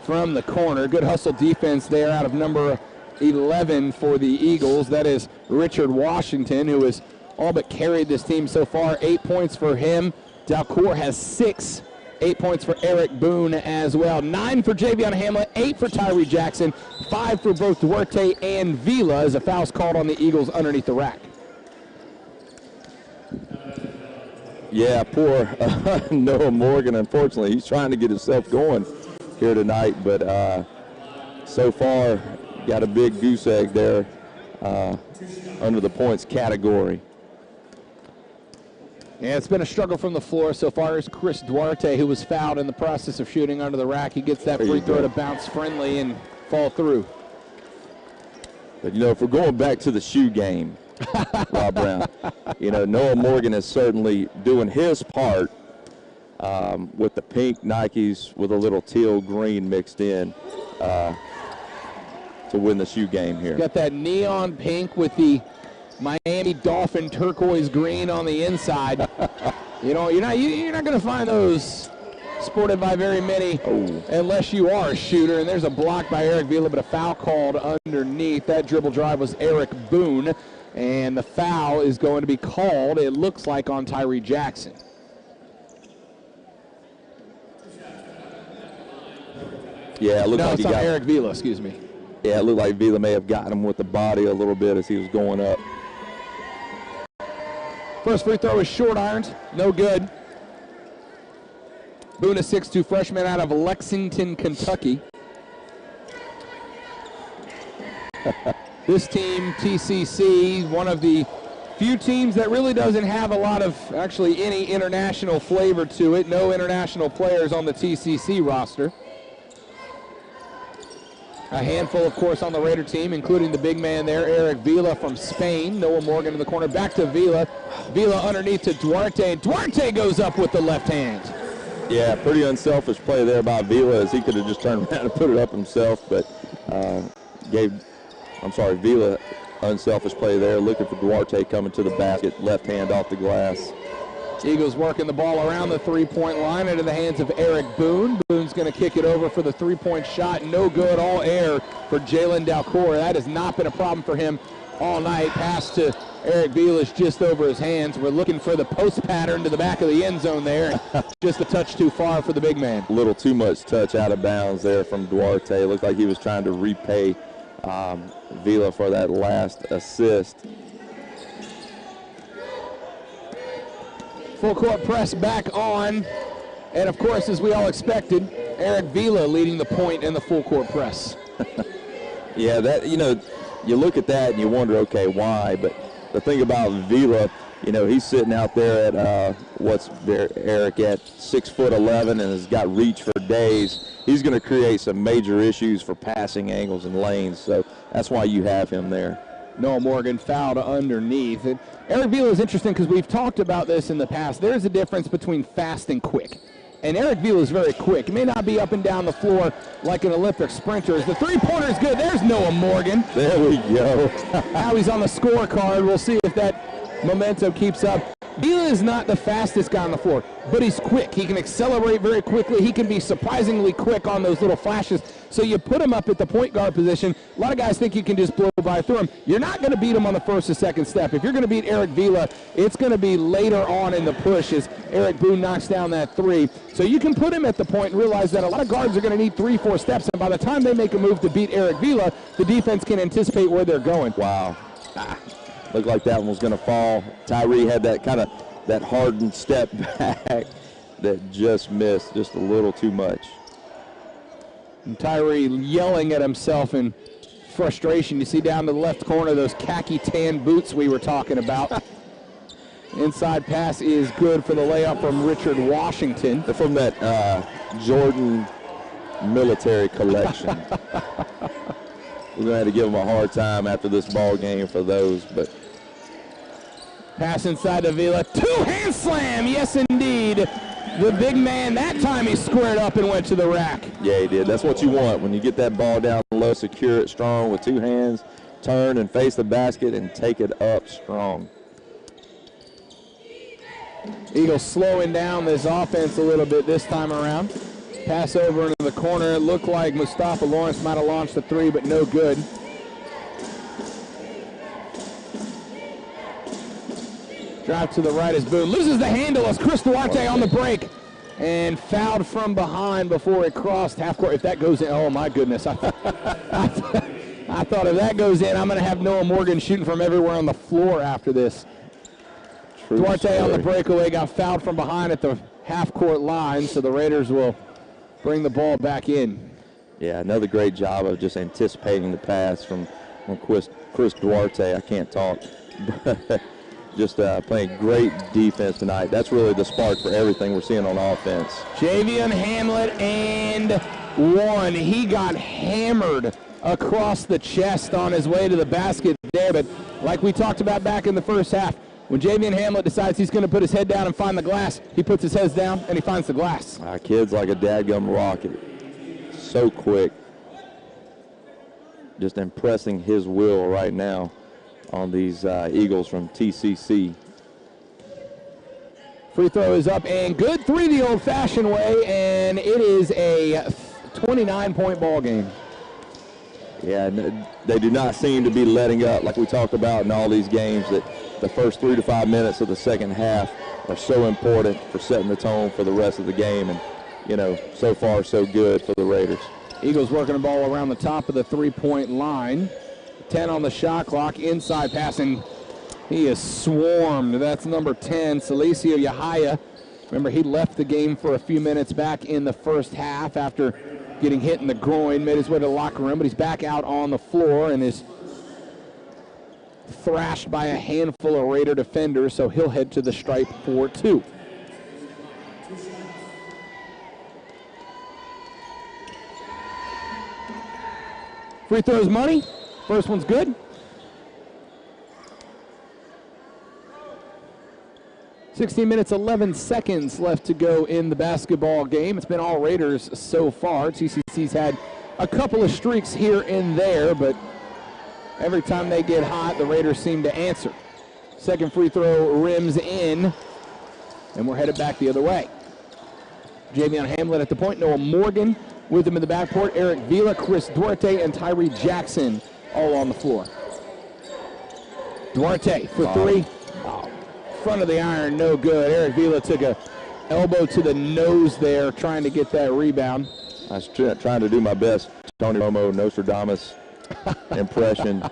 from the corner. Good hustle defense there out of number 11 for the Eagles. That is Richard Washington, who has all but carried this team so far. 8 points for him. Dalcour has 6. 8 points for Eric Boone as well. 9 for Javion Hamlet, 8 for Tyree Jackson, 5 for both Duarte and Villa as a foul's called on the Eagles underneath the rack. Yeah, poor Noah Morgan, unfortunately. He's trying to get himself going here tonight, but so far got a big goose egg there under the points category. Yeah, it's been a struggle from the floor so far. Is Chris Duarte, who was fouled in the process of shooting under the rack. He gets that free throw to bounce friendly and fall through. But, if we're going back to the shoe game, Rob Brown, Noah Morgan is certainly doing his part with the pink Nikes with a little teal green mixed in to win the shoe game here. Got that neon pink with the Miami Dolphin turquoise green on the inside. You're not going to find those sported by very many unless you are a shooter. And there's a block by Eric Villa, but a foul called underneath. That dribble drive was Eric Boone, and the foul is going to be called, it looks like, on Tyree Jackson. Yeah, it looked like he got Eric Villa, excuse me. Yeah, it looked like Villa may have gotten him with the body a little bit as he was going up. First free throw is short ironed, no good. Boone, a 6'2" freshman out of Lexington, Kentucky. This team, TCC, one of the few teams that really doesn't have a lot of, actually, any international flavor to it. No international players on the TCC roster. A handful, of course, on the Raider team, including the big man there, Eric Villa from Spain. Noah Morgan in the corner. Back to Villa. Villa underneath to Duarte. And Duarte goes up with the left hand. Yeah, pretty unselfish play there by Villa, as he could have just turned around and put it up himself. But Villa, unselfish play there, looking for Duarte coming to the basket. Left hand off the glass. Eagles working the ball around the three-point line into the hands of Eric Boone. Boone's going to kick it over for the three-point shot. No good, all air for Jalen Dalcour. That has not been a problem for him all night. Pass to Eric Vilas just over his hands. We're looking for the post pattern to the back of the end zone there. Just a touch too far for the big man. A little too much touch out of bounds there from Duarte. It looked like he was trying to repay Vila for that last assist. Full court press back on. And of course, as we all expected, Eric Vila leading the point in the full court press. Yeah, that, you look at that and you wonder, okay, why? But the thing about Vila, he's sitting out there at, Eric, at 6'11" and has got reach for days. He's going to create some major issues for passing angles and lanes, so that's why you have him there. Noah Morgan fouled underneath. And Eric Vila is interesting because we've talked about this in the past. There's a difference between fast and quick. And Eric Vila is very quick. He may not be up and down the floor like an Olympic sprinter. The three-pointer is good. There's Noah Morgan. There we go. Now he's on the scorecard. We'll see if that momentum keeps up. Vila is not the fastest guy on the floor, but he's quick. He can accelerate very quickly. He can be surprisingly quick on those little flashes. So you put him up at the point guard position. A lot of guys think you can just blow by through him. You're not going to beat him on the first or second step. If you're going to beat Eric Vila, it's going to be later on in the push as Eric Boone knocks down that three. So you can put him at the point and realize that a lot of guards are going to need 3-4 steps, and by the time they make a move to beat Eric Vila, the defense can anticipate where they're going. Wow. Looked like that one was going to fall. Tyree had that hardened step back that just missed just a little too much. And Tyree yelling at himself in frustration. You see down to the left corner those khaki tan boots we were talking about. Inside pass is good for the layup from Richard Washington. They're from that Jordan military collection. We're going to have to give them a hard time after this ball game for those, but pass inside to Vila. Two-hand slam, yes indeed. The big man, that time he squared up and went to the rack. Yeah, he did. That's what you want. When you get that ball down low, secure it strong with two hands, turn and face the basket and take it up strong. Eagles slowing down this offense a little bit this time around. Pass over into the corner. It looked like Mustafa Lawrence might have launched a three, but no good. Drive to the right as Boone loses the handle as Chris Duarte on the break and fouled from behind before it crossed half court. If that goes in, oh my goodness. I thought if that goes in, I'm going to have Noah Morgan shooting from everywhere on the floor after this. True Duarte story. on the breakaway got fouled from behind at the half court line, so the Raiders will bring the ball back in. Yeah, another great job of just anticipating the pass from Chris Duarte. I can't talk. Just playing great defense tonight. That's really the spark for everything we're seeing on offense. Javion Hamlet and one. He got hammered across the chest on his way to the basket there, but like we talked about back in the first half, when Javion Hamlet decides he's going to put his head down and find the glass, he puts his head down and he finds the glass. Kid's like a dadgum rocket. So quick. Just impressing his will right now on these Eagles from TCC. Free throw is up and good. Three the old-fashioned way, and it is a 29-point ball game. Yeah, they do not seem to be letting up like we talked about in all these games, that the first 3 to 5 minutes of the second half are so important for setting the tone for the rest of the game, and so far so good for the Raiders. Eagles working the ball around the top of the three-point line. 10 on the shot clock, inside passing. He is swarmed. That's number 10, Salicio Yahaya. Remember, he left the game for a few minutes back in the first half after getting hit in the groin, made his way to the locker room, but he's back out on the floor and is thrashed by a handful of Raider defenders, so he'll head to the stripe for two. Free throws money. First one's good. 16 minutes, 11 seconds left to go in the basketball game. It's been all Raiders so far. TCC's had a couple of streaks here and there, but every time they get hot, the Raiders seem to answer. Second free throw rims in. And we're headed back the other way. Javion Hamlet at the point. Noah Morgan with him in the backcourt. Eric Vila, Chris Duarte, and Tyree Jackson all on the floor. Duarte for three. Front of the iron, no good. Eric Vila took a elbow to the nose there, trying to get that rebound. I was trying to do my best Tony Romo, Nostradamus impression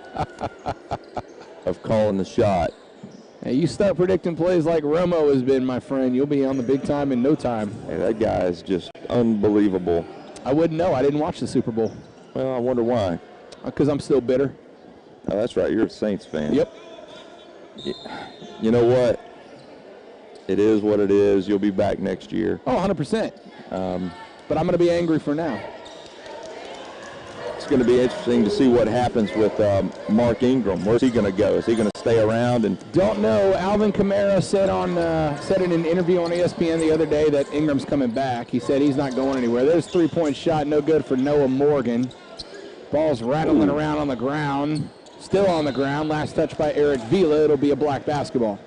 of calling the shot. Hey, you start predicting plays like Romo has been, my friend, you'll be on the big time in no time. Hey, that guy is just unbelievable. I wouldn't know. I didn't watch the Super Bowl. Well, I wonder why. Because I'm still bitter. Oh, that's right. You're a Saints fan. Yep. You know what? It is what it is. You'll be back next year. Oh, 100%. But I'm going to be angry for now. It's going to be interesting to see what happens with Mark Ingram. Where's he going to go? Is he going to stay around? And don't know. Alvin Kamara said in an interview on ESPN the other day that Ingram's coming back. He said he's not going anywhere. There's a three-point shot, no good for Noah Morgan. Ball's rattling around on the ground. Still on the ground. Last touch by Eric Vila. It'll be a black basketball.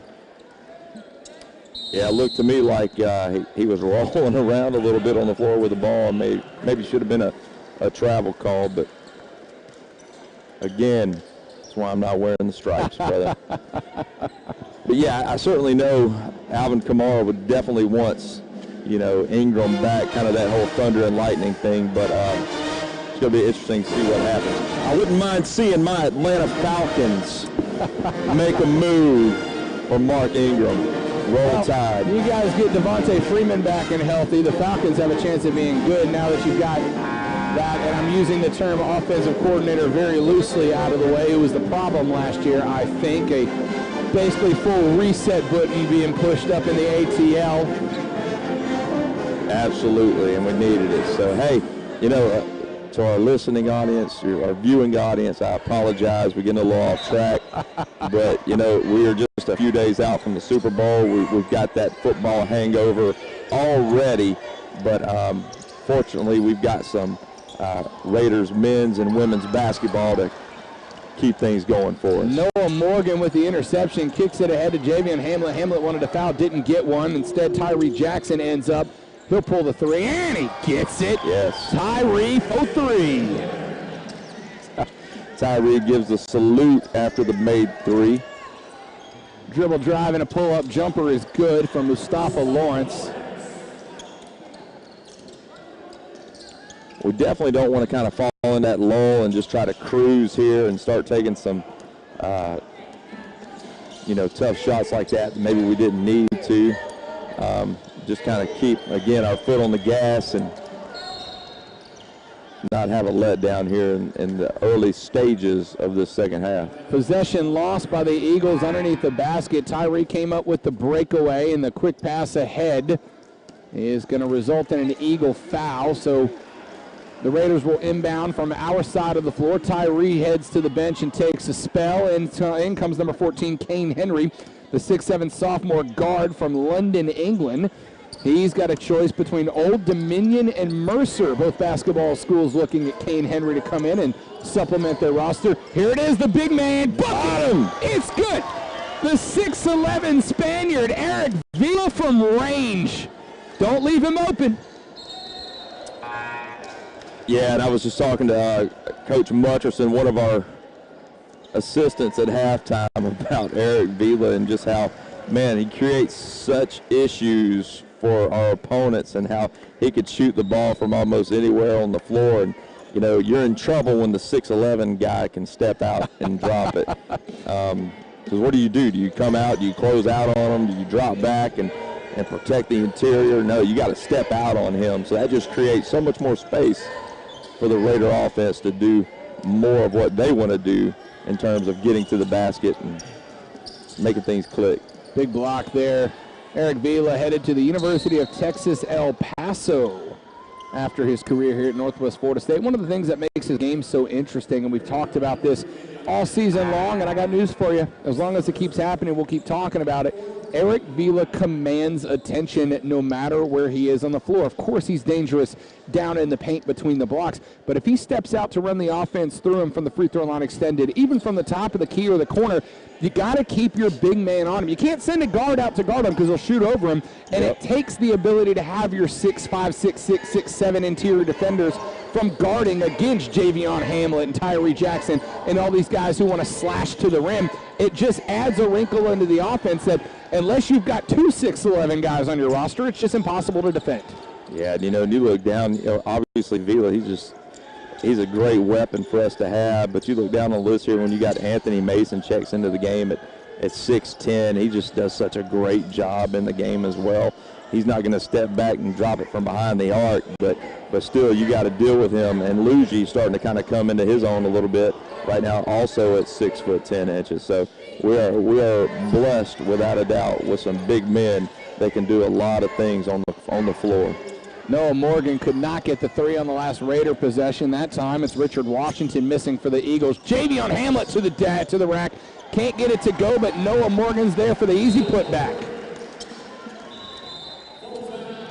Yeah, it looked to me like he was rolling around a little bit on the floor with the ball. Maybe should have been a travel call, but again, that's why I'm not wearing the stripes, brother. But yeah, I certainly know Alvin Kamara would definitely wants, Ingram back, kind of that whole thunder and lightning thing, but it's going to be interesting to see what happens. I wouldn't mind seeing my Atlanta Falcons make a move for Mark Ingram. Roll Tide. You guys get Devontae Freeman back and healthy. The Falcons have a chance of being good now that you've got that, and I'm using the term offensive coordinator very loosely, out of the way. It was the problem last year, I think. A basically full reset button being pushed up in the ATL. Absolutely, and we needed it. So, hey, to our listening audience, our viewing audience, I apologize. We're getting a little off track. But, we are just a few days out from the Super Bowl. We've got that football hangover already. But fortunately, we've got some Raiders men's and women's basketball to keep things going for us. Noah Morgan with the interception, kicks it ahead to Javion Hamlet. Hamlet wanted to foul, didn't get one. Instead, Tyree Jackson ends up. He'll pull the three, and he gets it. Yes. Tyree for three. Tyree gives a salute after the made three. Dribble drive and a pull-up jumper is good from Mustafa Lawrence. We definitely don't want to kind of fall in that lull and just try to cruise here and start taking some, tough shots like that maybe we didn't need to. Just kind of keep, again, our foot on the gas and not have a letdown here in the early stages of this second half. Possession lost by the Eagles underneath the basket. Tyree came up with the breakaway, and the quick pass ahead is going to result in an Eagle foul. So the Raiders will inbound from our side of the floor. Tyree heads to the bench and takes a spell. In comes number 14, Kane Henry, the 6'7" sophomore guard from London, England. He's got a choice between Old Dominion and Mercer. Both basketball schools looking at Kane Henry to come in and supplement their roster. Here it is, the big man. Bucket! It's good. The 6'11" Spaniard, Eric Vila from range. Don't leave him open. Yeah, and I was just talking to Coach Mutcherson, one of our assistants at halftime, about Eric Vila and just how, man, he creates such issues for our opponents and how he could shoot the ball from almost anywhere on the floor. And, you're in trouble when the 6'11" guy can step out and drop it. Because what do? Do you come out? Do you close out on him? Do you drop back and protect the interior? No, you got to step out on him. So that just creates so much more space for the Raider offense to do more of what they want to do in terms of getting to the basket and making things click. Big block there. Eric Vila headed to the University of Texas, El Paso after his career here at Northwest Florida State. One of the things that makes his game so interesting, and we've talked about this all season long, and I got news for you. As long as it keeps happening, we'll keep talking about it. Eric Vila commands attention no matter where he is on the floor. Of course, he's dangerous down in the paint between the blocks, but if he steps out to run the offense through him from the free throw line extended, even from the top of the key or the corner, you got to keep your big man on him. You can't send a guard out to guard him because he'll shoot over him, and it takes the ability to have your 6'5", 6'6", 6'7" interior defenders from guarding against Javion Hamlet and Tyree Jackson and all these guys who want to slash to the rim. It just adds a wrinkle into the offense that unless you've got 2 6'11" guys on your roster, it's just impossible to defend. Yeah, and you look down, obviously Vila, he's a great weapon for us to have, but you look down on the list here when you got Anthony Mason checks into the game at 6'10". He just does such a great job in the game as well. He's not going to step back and drop it from behind the arc, but still you got to deal with him. And Luigi starting to kind of come into his own a little bit right now, also at 6'10". So we are blessed without a doubt with some big men that can do a lot of things on the floor. Noah Morgan could not get the 3 on the last Raider possession. That time it's Richard Washington missing for the Eagles. Javion Hamlet to the rack. Can't get it to go, but Noah Morgan's there for the easy putback.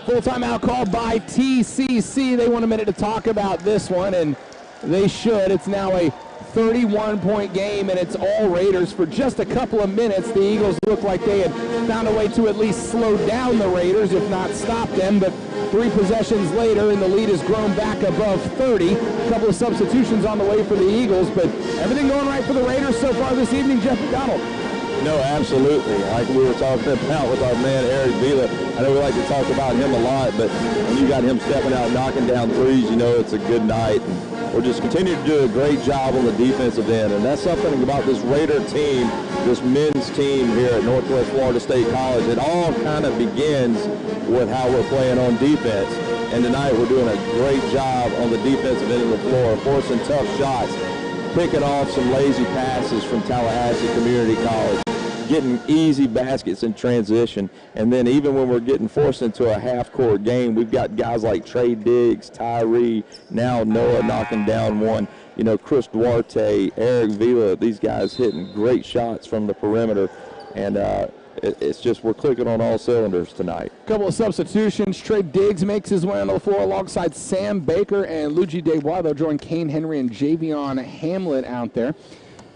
Full timeout called by TCC. They want a minute to talk about this one, and they should. It's now a 31-point game, and it's all Raiders. For just a couple of minutes, the Eagles looked like they had found a way to at least slow down the Raiders, if not stop them. But 3 possessions later, and the lead has grown back above 30. A couple of substitutions on the way for the Eagles, but everything going right for the Raiders so far this evening. Jeff McDonald. No, absolutely. Like we were talking about with our man Eric Vila, I know we like to talk about him a lot, but when you got him stepping out, knocking down threes, it's a good night. And we're just continuing to do a great job on the defensive end, and that's something about this Raider team, this men's team here at Northwest Florida State College. It all kind of begins with how we're playing on defense, and tonight we're doing a great job on the defensive end of the floor, forcing tough shots, picking off some lazy passes from Tallahassee Community College, getting easy baskets in transition, and then even when we're getting forced into a half-court game, we've got guys like Trey Diggs, Tyree, now Noah knocking down one, Chris Duarte, Eric Vila, these guys hitting great shots from the perimeter, and it's just we're clicking on all cylinders tonight. Couple of substitutions. Trey Diggs makes his way on the floor alongside Sam Baker and Luigi Desbois. They'll join Kane Henry and Javion Hamlet out there.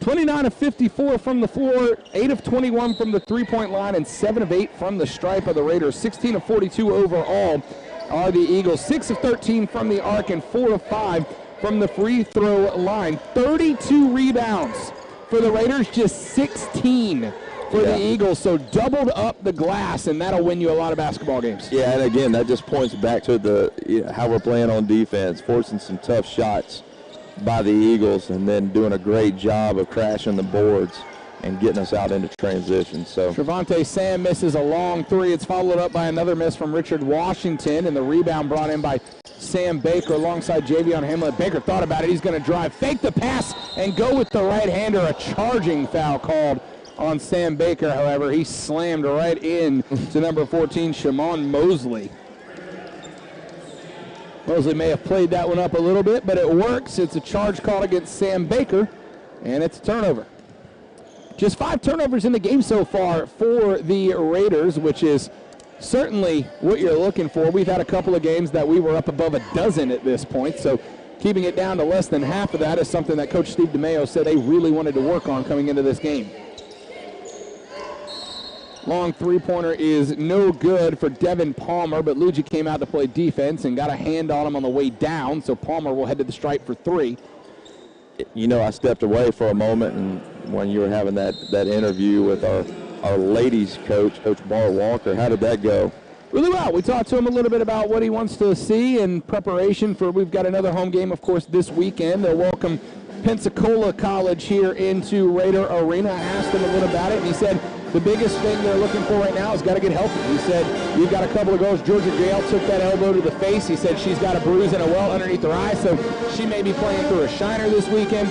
29 of 54 from the floor, 8 of 21 from the three-point line, and 7 of 8 from the stripe of the Raiders. 16 of 42 overall are the Eagles. 6 of 13 from the arc and 4 of 5 from the free throw line. 32 rebounds for the Raiders, just 16 for the Eagles, so doubled up the glass, and that'll win you a lot of basketball games. Yeah, and again, that just points back to how we're playing on defense, forcing some tough shots by the Eagles, and then doing a great job of crashing the boards and getting us out into transition. So Trevante Sam misses a long 3. It's followed up by another miss from Richard Washington, and the rebound brought in by Sam Baker alongside Javion Hamlet. Baker thought about it. He's going to drive, fake the pass, and go with the right-hander. A charging foul called on Sam Baker, however. He slammed right in to number 14, Shimon Mosley. Mosley may have played that one up a little bit, but it works. It's a charge called against Sam Baker, and it's a turnover. Just 5 turnovers in the game so far for the Raiders, which is certainly what you're looking for. We've had a couple of games that we were up above a dozen at this point, so keeping it down to less than half of that is something that Coach Steve DeMayo said they really wanted to work on coming into this game. Long three-pointer is no good for Devin Palmer, but Luigi came out to play defense and got a hand on him on the way down, so Palmer will head to the stripe for 3. I stepped away for a moment, and when you were having that interview with our ladies coach, Coach Bar Walker, how did that go? Really well. We talked to him a little bit about what he wants to see in preparation for, we've got another home game, of course, this weekend. They'll welcome Pensacola College here into Raider Arena. I asked him a little about it, and he said the biggest thing they're looking for right now is got to get healthy. He said, you've got a couple of girls. Georgia Gale took that elbow to the face. He said she's got a bruise and a welt underneath her eye, so she may be playing through a shiner this weekend.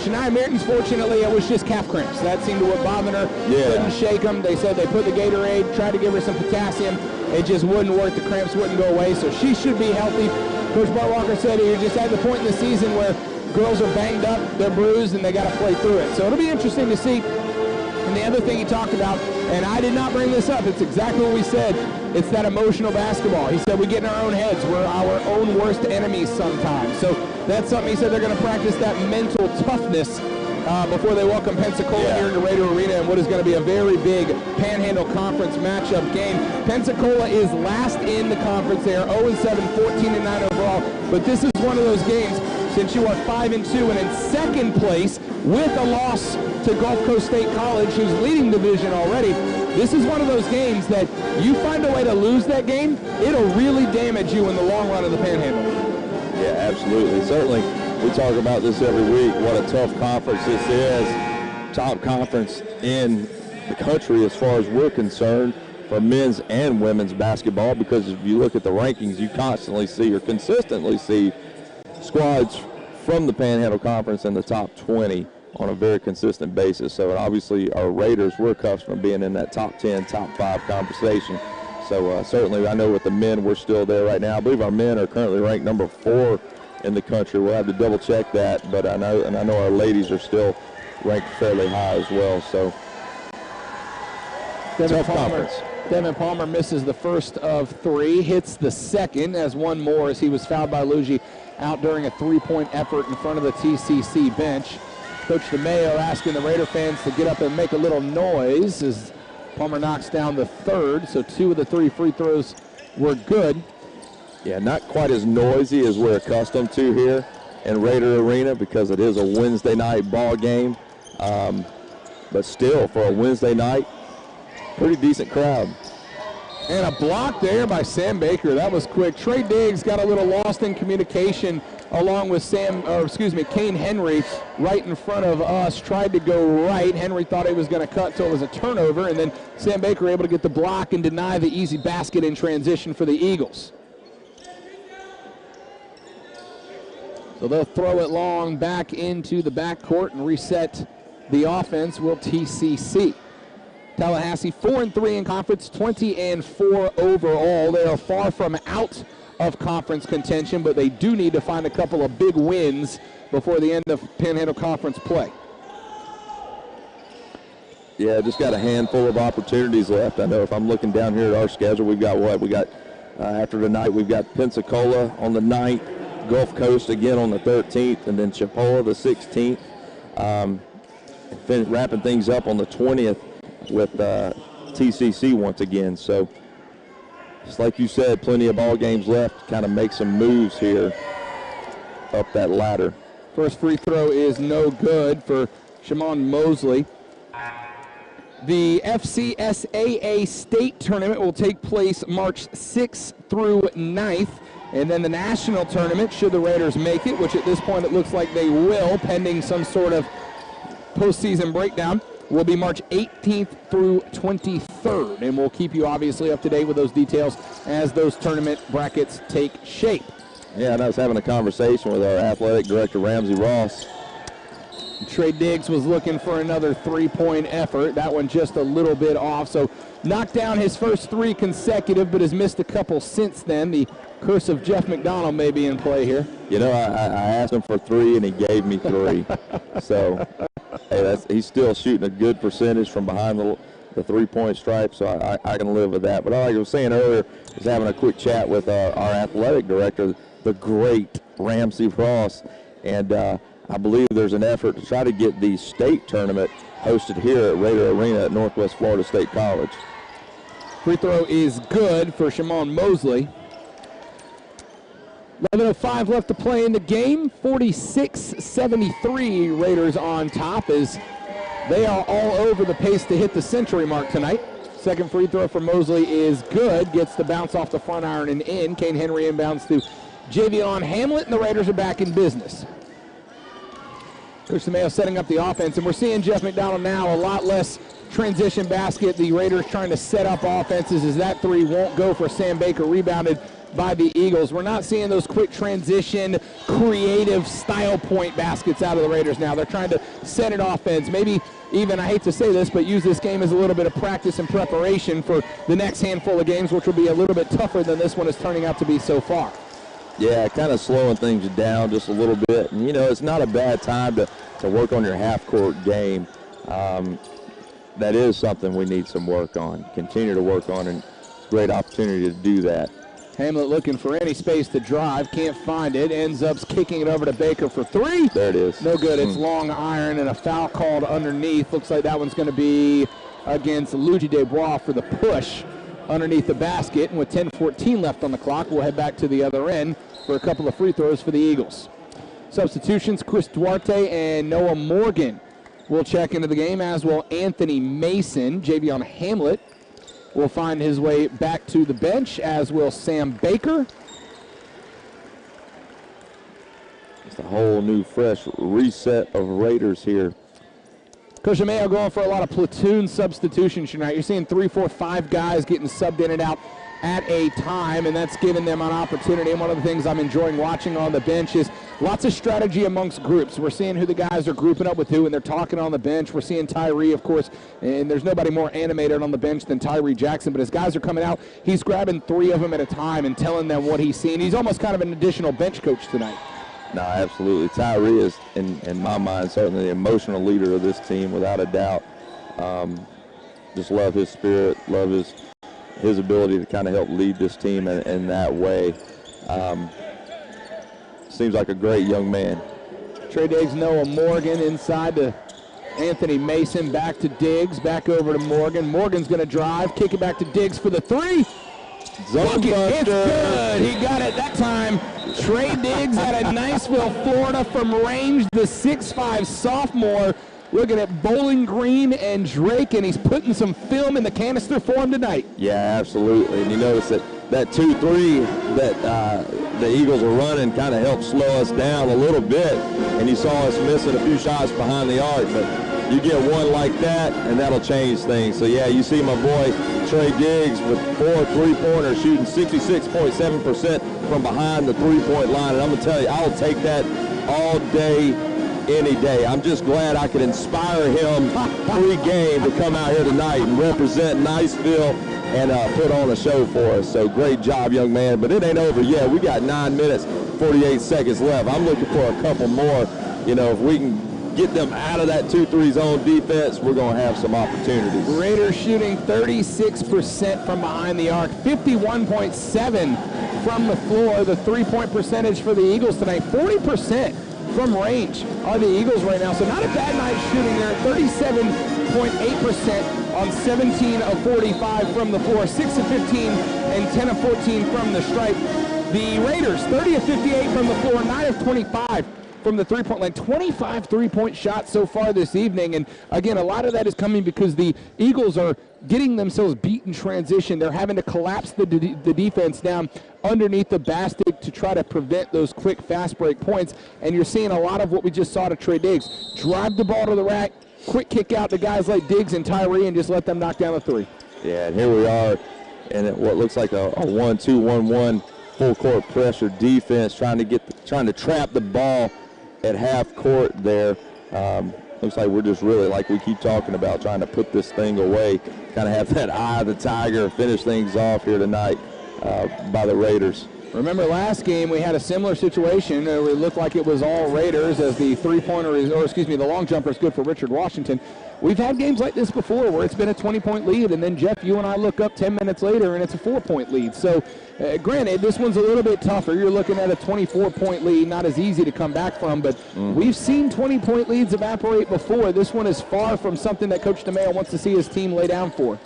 Shania Mertens, fortunately, it was just calf cramps. That seemed to have bothered her. Couldn't shake them. They said they put the Gatorade, tried to give her some potassium. It just wouldn't work. The cramps wouldn't go away, so she should be healthy. Coach Bart Walker said you're just at the point in the season where girls are banged up, they're bruised, and they got to play through it. So it'll be interesting to see. And the other thing he talked about, and I did not bring this up, it's exactly what we said. It's that emotional basketball. He said we get in our own heads. We're our own worst enemies sometimes. So that's something he said they're going to practice that mental toughness before they welcome Pensacola here into Raider Arena in what is going to be a very big Panhandle Conference matchup game. Pensacola is last in the conference. They are 0-7, 14-9 overall. But this is one of those games, since you are 5-2 and in second place with a loss to Gulf Coast State College, who's leading division already. This is one of those games that you find a way to lose that game, it'll really damage you in the long run of the Panhandle. Yeah, absolutely. Certainly, we talk about this every week, what a tough conference this is. Top conference in the country as far as we're concerned for men's and women's basketball, because if you look at the rankings, you constantly see or consistently see squads from the Panhandle Conference in the top 20 on a very consistent basis. So obviously our Raiders, we're accustomed to being in that top 10, top 5 conversation. So certainly I know with the men, we're still there right now. I believe our men are currently ranked number 4 in the country. We'll have to double check that, but I know our ladies are still ranked fairly high as well. So Devin Palmer misses the first of 3, hits the second, as one more as he was fouled by Luigi out during a 3-point effort in front of the TCC bench. Coach DeMayo asking the Raider fans to get up and make a little noise as Palmer knocks down the third, so 2 of the 3 free throws were good. Yeah, not quite as noisy as we're accustomed to here in Raider Arena because it is a Wednesday night ball game. But still, for a Wednesday night, pretty decent crowd. And a block there by Sam Baker. That was quick. Trey Diggs got a little lost in communication along with Kane Henry right in front of us. Tried to go right. Henry thought he was going to cut till it was a turnover, and then Sam Baker able to get the block and deny the easy basket in transition for the Eagles. So they'll throw it long back into the backcourt and reset the offense. Will TCC. Tallahassee 4-3 in conference, 20-4 overall. They are far from out of conference contention, but they do need to find a couple of big wins before the end of Panhandle Conference play. Yeah, just got a handful of opportunities left. I know if I'm looking down here at our schedule, we've got what? We got after tonight, we've got Pensacola on the 9th, Gulf Coast again on the 13th, and then Chipola the 16th. Wrapping things up on the 20th with TCC once again. So just like you said, plenty of ball games left. Kind of make some moves here up that ladder. First free throw is no good for Shimon Mosley. The FCSAA state tournament will take place March 6th through 9th. And then the national tournament, should the Raiders make it, which at this point it looks like they will, pending some sort of postseason breakdown, will be March 18th through 23rd. And we'll keep you obviously up to date with those details as those tournament brackets take shape. Yeah, and I was having a conversation with our athletic director, Ramsey Ross. Trey Diggs was looking for another 3-point effort. That one just a little bit off. So knocked down his first 3 consecutive, but has missed a couple since then. The curse of Jeff McDonald may be in play here. You know, I asked him for 3, and he gave me 3. So, hey, he's still shooting a good percentage from behind the 3-point stripe, so I can live with that. But like I was saying earlier, I was having a quick chat with our athletic director, the great Ramsey Ross, and I believe there's an effort to try to get the state tournament hosted here at Raider Arena at Northwest Florida State College. Free throw is good for Shimon Mosley. 11:05 left to play in the game. 46-73 Raiders on top as they are all over the pace to hit the century mark tonight. Second free throw for Mosley is good. Gets the bounce off the front iron and in. Kane Henry inbounds to Javion Hamlet, and the Raiders are back in business. Coach DeMayo setting up the offense, and we're seeing Jeff McDonald now a lot less transition basket. The Raiders trying to set up offenses as that 3 won't go for Sam Baker, rebounded by the Eagles. We're not seeing those quick transition, creative style point baskets out of the Raiders now. They're trying to set it offense. Maybe even, I hate to say this, but use this game as a little bit of practice and preparation for the next handful of games, which will be a little bit tougher than this one is turning out to be so far. Yeah, kind of slowing things down just a little bit. And, you know, it's not a bad time to work on your half-court game. That is something we need some work on, continue to work on, and great opportunity to do that. Hamlet looking for any space to drive, can't find it, ends up kicking it over to Baker for three. There it is. No good. It's long iron and a foul called underneath. Looks like that one's going to be against Luigi Desbois for the push underneath the basket. And with 10:14 left on the clock, we'll head back to the other end for a couple of free throws for the Eagles. Substitutions, Chris Duarte and Noah Morgan will check into the game, as will Anthony Mason. Javion Hamlet will find his way back to the bench, as will Sam Baker. It's a whole new, fresh reset of Raiders here. Coach Mayo going for a lot of platoon substitutions tonight. You're seeing 3, 4, 5 guys getting subbed in and out at a time, and that's giving them an opportunity. And one of the things I'm enjoying watching on the bench is lots of strategy amongst groups. We're seeing who the guys are grouping up with who, and they're talking on the bench. We're seeing Tyree, of course, and there's nobody more animated on the bench than Tyree Jackson, but as guys are coming out, he's grabbing 3 of them at a time and telling them what he's seeing. He's almost kind of an additional bench coach tonight. No, absolutely. Tyree is, in my mind, certainly the emotional leader of this team, without a doubt. Just love his spirit, love his ability to kind of help lead this team in that way. Seems like a great young man. Trey Diggs, Noah Morgan inside to Anthony Mason, back to Diggs, back over to Morgan. Morgan's going to drive, kick it back to Diggs for the three. Bucket, it's good. He got it that time. Trey Diggs out of Niceville, Florida from range, the 6'5 sophomore. Looking at Bowling Green and Drake, and he's putting some film in the canister for him tonight. Yeah, absolutely. And you notice that 2-3 that the Eagles are running kind of helped slow us down a little bit. And you saw us missing a few shots behind the arc, but you get one like that, and that'll change things. So, yeah, you see my boy Trey Diggs with 4 3-pointers, shooting 66.7% from behind the three-point line. And I'm going to tell you, I'll take that all day, any day. I'm just glad I could inspire him pre-game to come out here tonight and represent Niceville and put on a show for us. So great job, young man. But it ain't over yet. We got 9 minutes, 48 seconds left. I'm looking for a couple more. You know, if we can get them out of that 2-3 zone defense, we're going to have some opportunities. Raiders shooting 36% from behind the arc, 51.7 from the floor. The three-point percentage for the Eagles tonight, 40% from range are the Eagles right now. So not a bad night shooting there, 37.8% on 17 of 45 from the floor, 6 of 15 and 10 of 14 from the stripe. The Raiders, 30 of 58 from the floor, 9 of 25 from the three-point line. 25 three-point shots so far this evening. And again, a lot of that is coming because the Eagles are getting themselves beat in transition. They're having to collapse the defense down underneath the basket to try to prevent those quick fast break points. And you're seeing a lot of what we just saw to Trey Diggs. Drive the ball to the rack, quick kick out to guys like Diggs and Tyree, and just let them knock down the three. Yeah, and here we are in what looks like a 1-2-1-1 full court pressure defense, trying to trap the ball at half court there. Looks like we're just really, like we keep talking about, trying to put this thing away, kind of have that eye of the tiger, finish things off here tonight by the Raiders. Remember last game we had a similar situation. It looked like it was all Raiders as the the long jumper is good for Richard Washington. We've had games like this before where it's been a 20-point lead, and then, Jeff, you and I look up 10 minutes later and it's a 4-point lead. So, granted, this one's a little bit tougher. You're looking at a 24-point lead, not as easy to come back from, but we've seen 20-point leads evaporate before. This one is far from something that Coach DeMayo wants to see his team lay down for.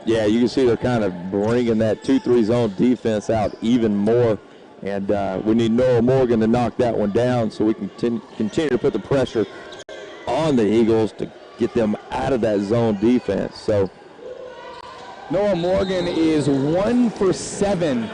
Yeah, you can see they're kind of bringing that 2-3 zone defense out even more, and we need Noah Morgan to knock that one down so we can continue to put the pressure on the Eagles to get them out of that zone defense. So Noah Morgan is 1 for 7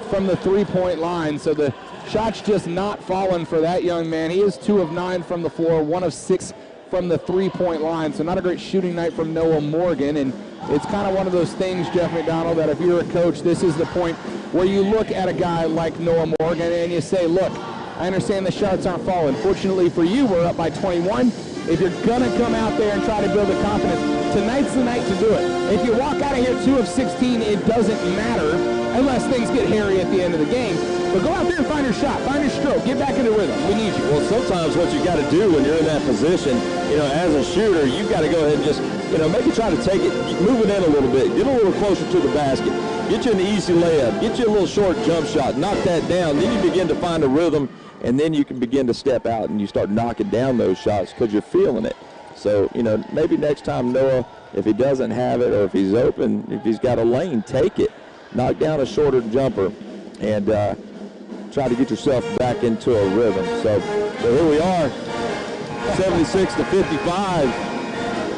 from the three-point line, so the shot's just not falling for that young man. He is 2 of 9 from the floor, 1 of 6 from the three-point line, so not a great shooting night from Noah Morgan. And it's kind of one of those things, Jeff McDonald, that if you're a coach, this is the point where you look at a guy like Noah Morgan and you say, look, I understand the shots aren't falling. Fortunately for you, we're up by 21. if you're going to come out there and try to build a confidence, tonight's the night to do it. If you walk out of here 2 of 16, it doesn't matter unless things get hairy at the end of the game. But go out there and find your shot, find your stroke, get back into rhythm. We need you. Well, sometimes what you got to do when you're in that position, as a shooter, you got to go ahead and just, maybe try to take it, move it in a little bit, get a little closer to the basket, get you an easy layup, get you a little short jump shot, knock that down. Then you begin to find a rhythm, and then you can begin to step out and you start knocking down those shots because you're feeling it. So, maybe next time Noah, if he doesn't have it or if he's open, if he's got a lane, take it. Knock down a shorter jumper and try to get yourself back into a rhythm. So here we are, 76-55.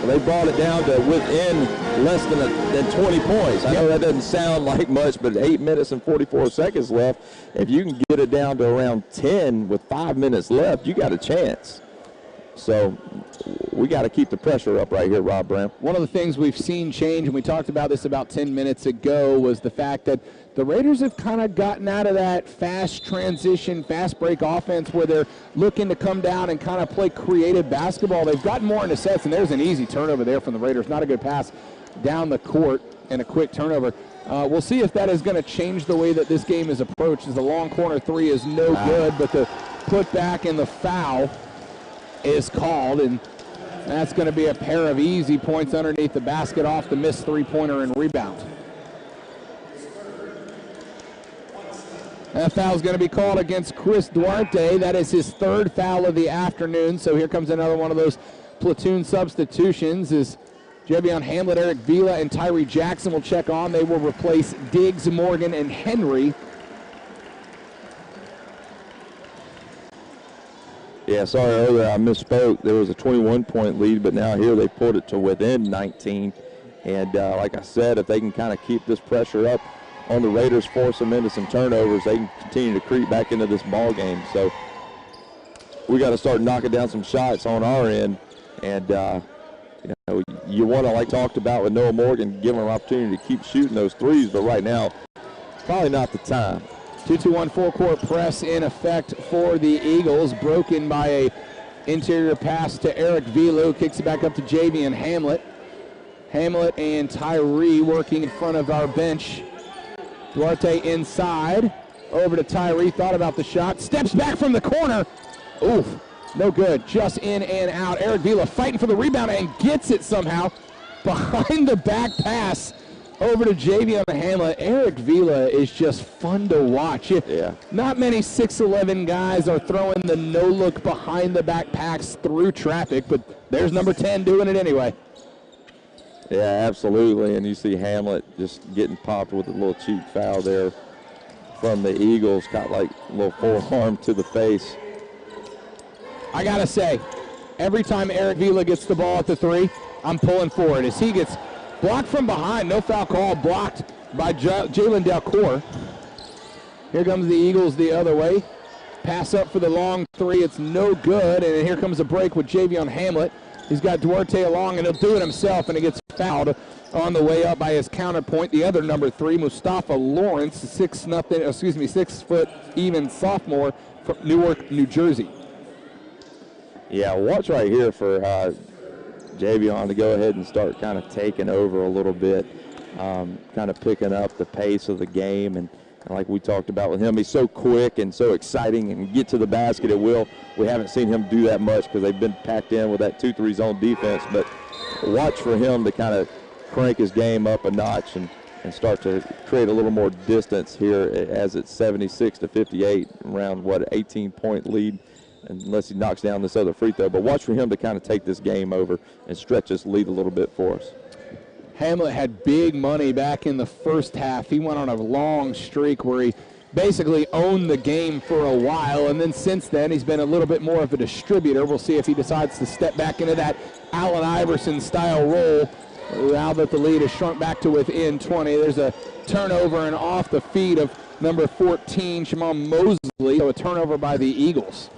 They brought it down to within less than 20 points. I know that doesn't sound like much, but 8 minutes and 44 seconds left. If you can get it down to around 10 with 5 minutes left, you got a chance. So we got to keep the pressure up right here, Rob Brown. One of the things we've seen change, and we talked about this about 10 minutes ago, was the fact that the Raiders have kind of gotten out of that fast transition, fast break offense where they're looking to come down and kind of play creative basketball. They've gotten more into sets, and there's an easy turnover there from the Raiders. Not a good pass down the court and a quick turnover. We'll see if that is going to change the way that this game is approached, as the long corner three is no good, but the put back and the foul is called, and that's going to be a pair of easy points underneath the basket off the missed three-pointer and rebound. That foul is going to be called against Chris Duarte. That is his third foul of the afternoon, so here comes another one of those platoon substitutions as Javion Hamlet, Eric Vila, and Tyree Jackson will check on. They will replace Diggs, Morgan, and Henry. Yeah, sorry earlier I misspoke. There was a 21-point lead, but now here they put it to within 19. And like I said, if they can kind of keep this pressure up on the Raiders, force them into some turnovers, they can continue to creep back into this ball game. So we got to start knocking down some shots on our end. And, you want to, like talked about with Noah Morgan, give him an opportunity to keep shooting those threes, but right now, probably not the time. 2-2-1 full-court press in effect for the Eagles, broken by a interior pass to Eric Vila, kicks it back up to Javion Hamlet. Hamlet and Tyree working in front of our bench. Duarte inside, over to Tyree, thought about the shot, steps back from the corner. Oof, no good, just in and out. Eric Vila fighting for the rebound and gets it somehow. Behind the back pass over to Javion Hamlet. Eric Vila is just fun to watch. Yeah. Not many 6'11 guys are throwing the no-look behind the back packs through traffic, but there's number 10 doing it anyway. Yeah, absolutely, and you see Hamlet just getting popped with a little cheap foul there from the Eagles. Got like a little forearm to the face. I got to say, every time Eric Vila gets the ball at the three, I'm pulling for it as he gets blocked from behind. No foul call, blocked by Jalen Delcourt. Here comes the Eagles the other way. Pass up for the long three. It's no good, and here comes a break with Javion Hamlet. He's got Duarte along, and he'll do it himself, and he gets fouled on the way up by his counterpoint. The other number three, Mustafa Lawrence, 6 foot even sophomore from Newark, New Jersey. Yeah, watch right here for Javion to go ahead and start kind of taking over a little bit, kind of picking up the pace of the game. And like we talked about with him, he's so quick and so exciting and get to the basket at will. We haven't seen him do that much because they've been packed in with that 2-3 zone defense. But watch for him to kind of crank his game up a notch and start to create a little more distance here as it's 76-58, around, 18-point lead, unless he knocks down this other free throw. But watch for him to kind of take this game over and stretch this lead a little bit for us. Hamlet had big money back in the first half. He went on a long streak where he basically owned the game for a while, and then since then he's been a little bit more of a distributor. We'll see if he decides to step back into that Allen Iverson-style role now that the lead has shrunk back to within 20. There's a turnover and off the feet of number 14, Shimon Mosley, so a turnover by the Eagles.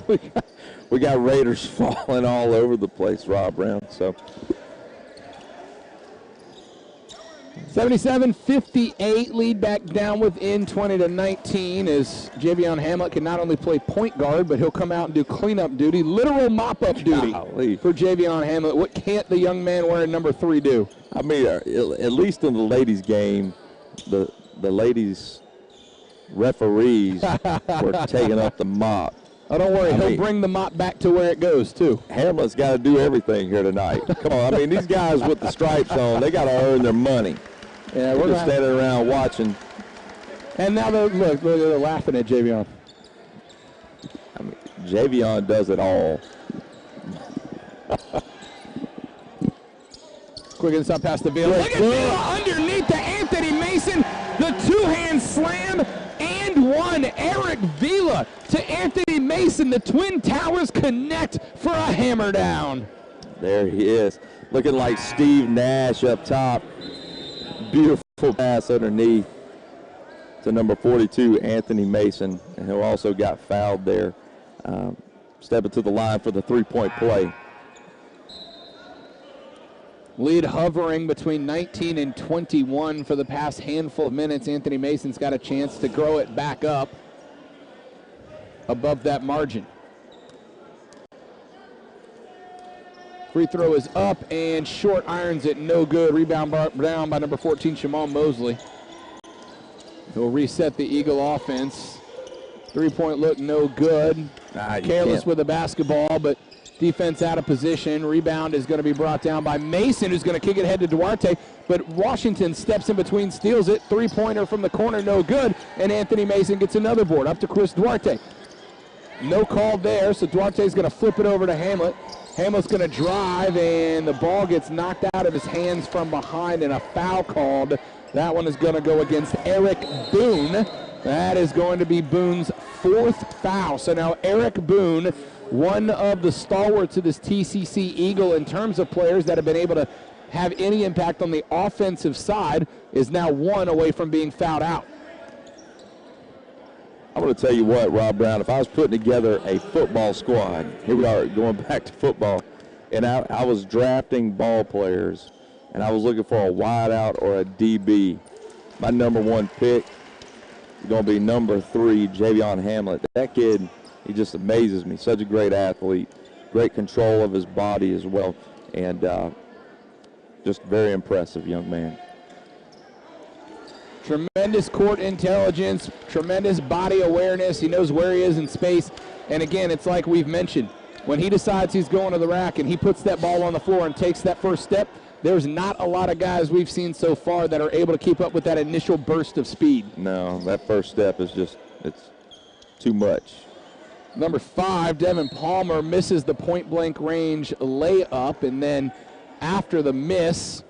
We got Raiders falling all over the place, Rob Brown. So 77-58, lead back down within 20-19 as Javion Hamlet can not only play point guard, but he'll come out and do cleanup duty, literal mop-up duty for Javion Hamlet. What can't the young man wearing number 3 do? I mean, at least in the ladies' game, the ladies' referees were taking up the mop. Oh, don't worry. He'll bring the mop back to where it goes, too. Hamlet's got to do everything here tonight. Come on. I mean, these guys with the stripes on, they got to earn their money. Yeah, we're just standing around watching. And now they're laughing at Javion. I mean, Javion does it all. Quick inside pass to Vila. Look at Vila underneath to Anthony Mason. The two-hand slam and one. Eric Vila to Anthony Mason. The Twin Towers connect for a hammer down. There he is. Looking like Steve Nash up top. Beautiful pass underneath to number 42, Anthony Mason, and who also got fouled there. Stepping to the line for the three-point play. Lead hovering between 19 and 21 for the past handful of minutes. Anthony Mason's got a chance to grow it back up above that margin. Free throw is up and short irons it, no good. Rebound down by number 14, Shamon Mosley. He'll reset the Eagle offense. Three-point look, no good. Careless with the basketball, but defense out of position. Rebound is going to be brought down by Mason, who's going to kick it ahead to Duarte, but Washington steps in between, steals it. Three-pointer from the corner, no good, and Anthony Mason gets another board up to Chris Duarte. No call there, so Duarte's going to flip it over to Hamlet. Hamlet's going to drive, and the ball gets knocked out of his hands from behind, and a foul called. That one is going to go against Eric Boone. That is going to be Boone's 4th foul. So now Eric Boone, one of the stalwarts of this TCC Eagle in terms of players that have been able to have any impact on the offensive side, is now 1 away from being fouled out. I'm going to tell you what, Rob Brown, if I was putting together a football squad, here we are going back to football, and I was drafting ball players, and I was looking for a wideout or a DB, my number 1 pick is going to be number 3, Javion Hamlet. That kid, he just amazes me. Such a great athlete, great control of his body as well, and just very impressive young man. Tremendous court intelligence, tremendous body awareness. He knows where he is in space. And again, it's like we've mentioned, when he decides he's going to the rack and he puts that ball on the floor and takes that first step, there's not a lot of guys we've seen so far that are able to keep up with that initial burst of speed. No, that first step is just, it's too much. Number 5, Devin Palmer misses the point-blank range layup, and then after the miss,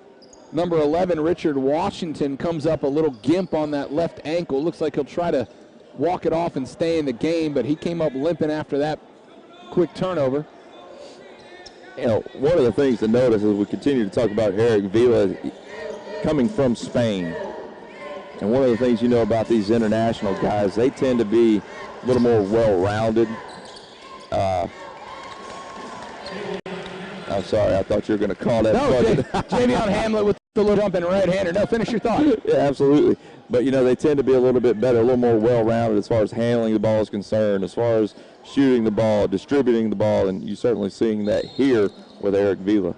number 11, Richard Washington, comes up a little gimp on that left ankle. Looks like he'll try to walk it off and stay in the game, but he came up limping after that quick turnover. You know, one of the things to notice as we continue to talk about Eric Vila coming from Spain, and one of the things you know about these international guys, they tend to be a little more well-rounded. I'm sorry, I thought you were going to call that. No, Javion Hamlet with the little jumping right-hander. No, finish your thought. Yeah, absolutely. But, you know, they tend to be a little bit better, a little more well-rounded as far as handling the ball is concerned, as far as shooting the ball, distributing the ball, and you're certainly seeing that here with Eric Vila.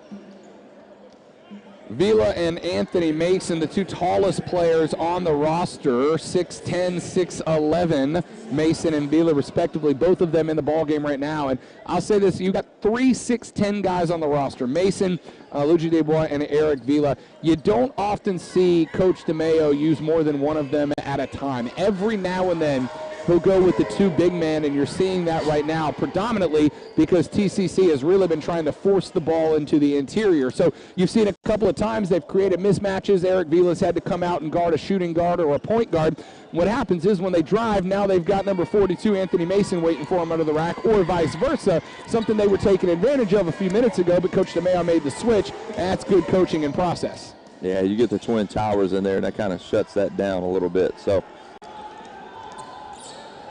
Vila and Anthony Mason, the 2 tallest players on the roster, 6'10", 6'11", Mason and Vila respectively, both of them in the ball game right now. And I'll say this, you've got 3 6'10" guys on the roster, Mason, Luigi Desbois, and Eric Vila. You don't often see Coach DeMayo use more than one of them at a time. Every now and then, he'll go with the 2 big men, and you're seeing that right now, predominantly because TCC has really been trying to force the ball into the interior. So you've seen a couple of times they've created mismatches. Eric Vila's had to come out and guard a shooting guard or a point guard. What happens is when they drive, now they've got number 42, Anthony Mason, waiting for him under the rack, or vice versa, something they were taking advantage of a few minutes ago, but Coach DeMayo made the switch. That's good coaching and process. Yeah, you get the Twin Towers in there, and that kind of shuts that down a little bit. So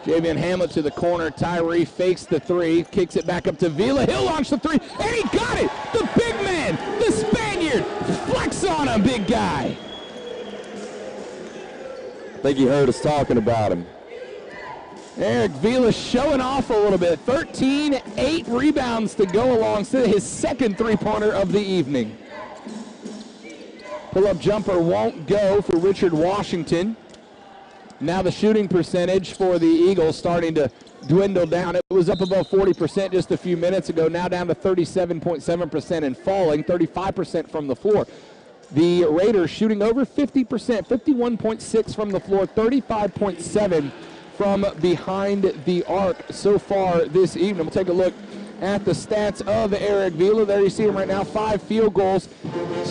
Javion Hamlet to the corner. Tyree fakes the 3, kicks it back up to Vila. He'll launch the 3, and he got it. The big man, the Spaniard, flex on him, big guy. think he heard us talking about him. Eric Vila showing off a little bit. 13, 8 rebounds to go alongside his second three-pointer of the evening. Pull-up jumper won't go for Richard Washington. Now the shooting percentage for the Eagles starting to dwindle down. It was up above 40% just a few minutes ago, now down to 37.7% and falling, 35% from the floor. The Raiders shooting over 50%, 51.6 from the floor, 35.7 from behind the arc so far this evening. We'll take a look at the stats of Eric Vila. There you see him right now, 5 field goals,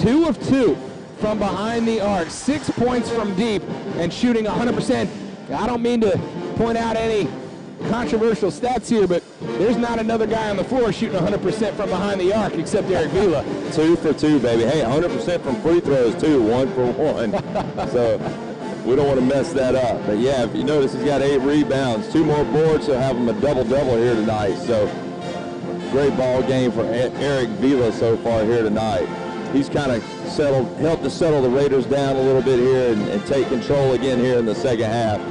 2 of 2 from behind the arc, 6 points from deep, and shooting 100%. I don't mean to point out any controversial stats here, but there's not another guy on the floor shooting 100% from behind the arc except Eric Vila. 2 for 2, baby. Hey, 100% from free throws, too, 1 for 1. So we don't want to mess that up. But, yeah, if you notice, he's got 8 rebounds, 2 more boards. He'll have him a double-double here tonight. So great ball game for Eric Vila so far here tonight. He's kind of helped to settle the Raiders down a little bit here and take control again here in the second half.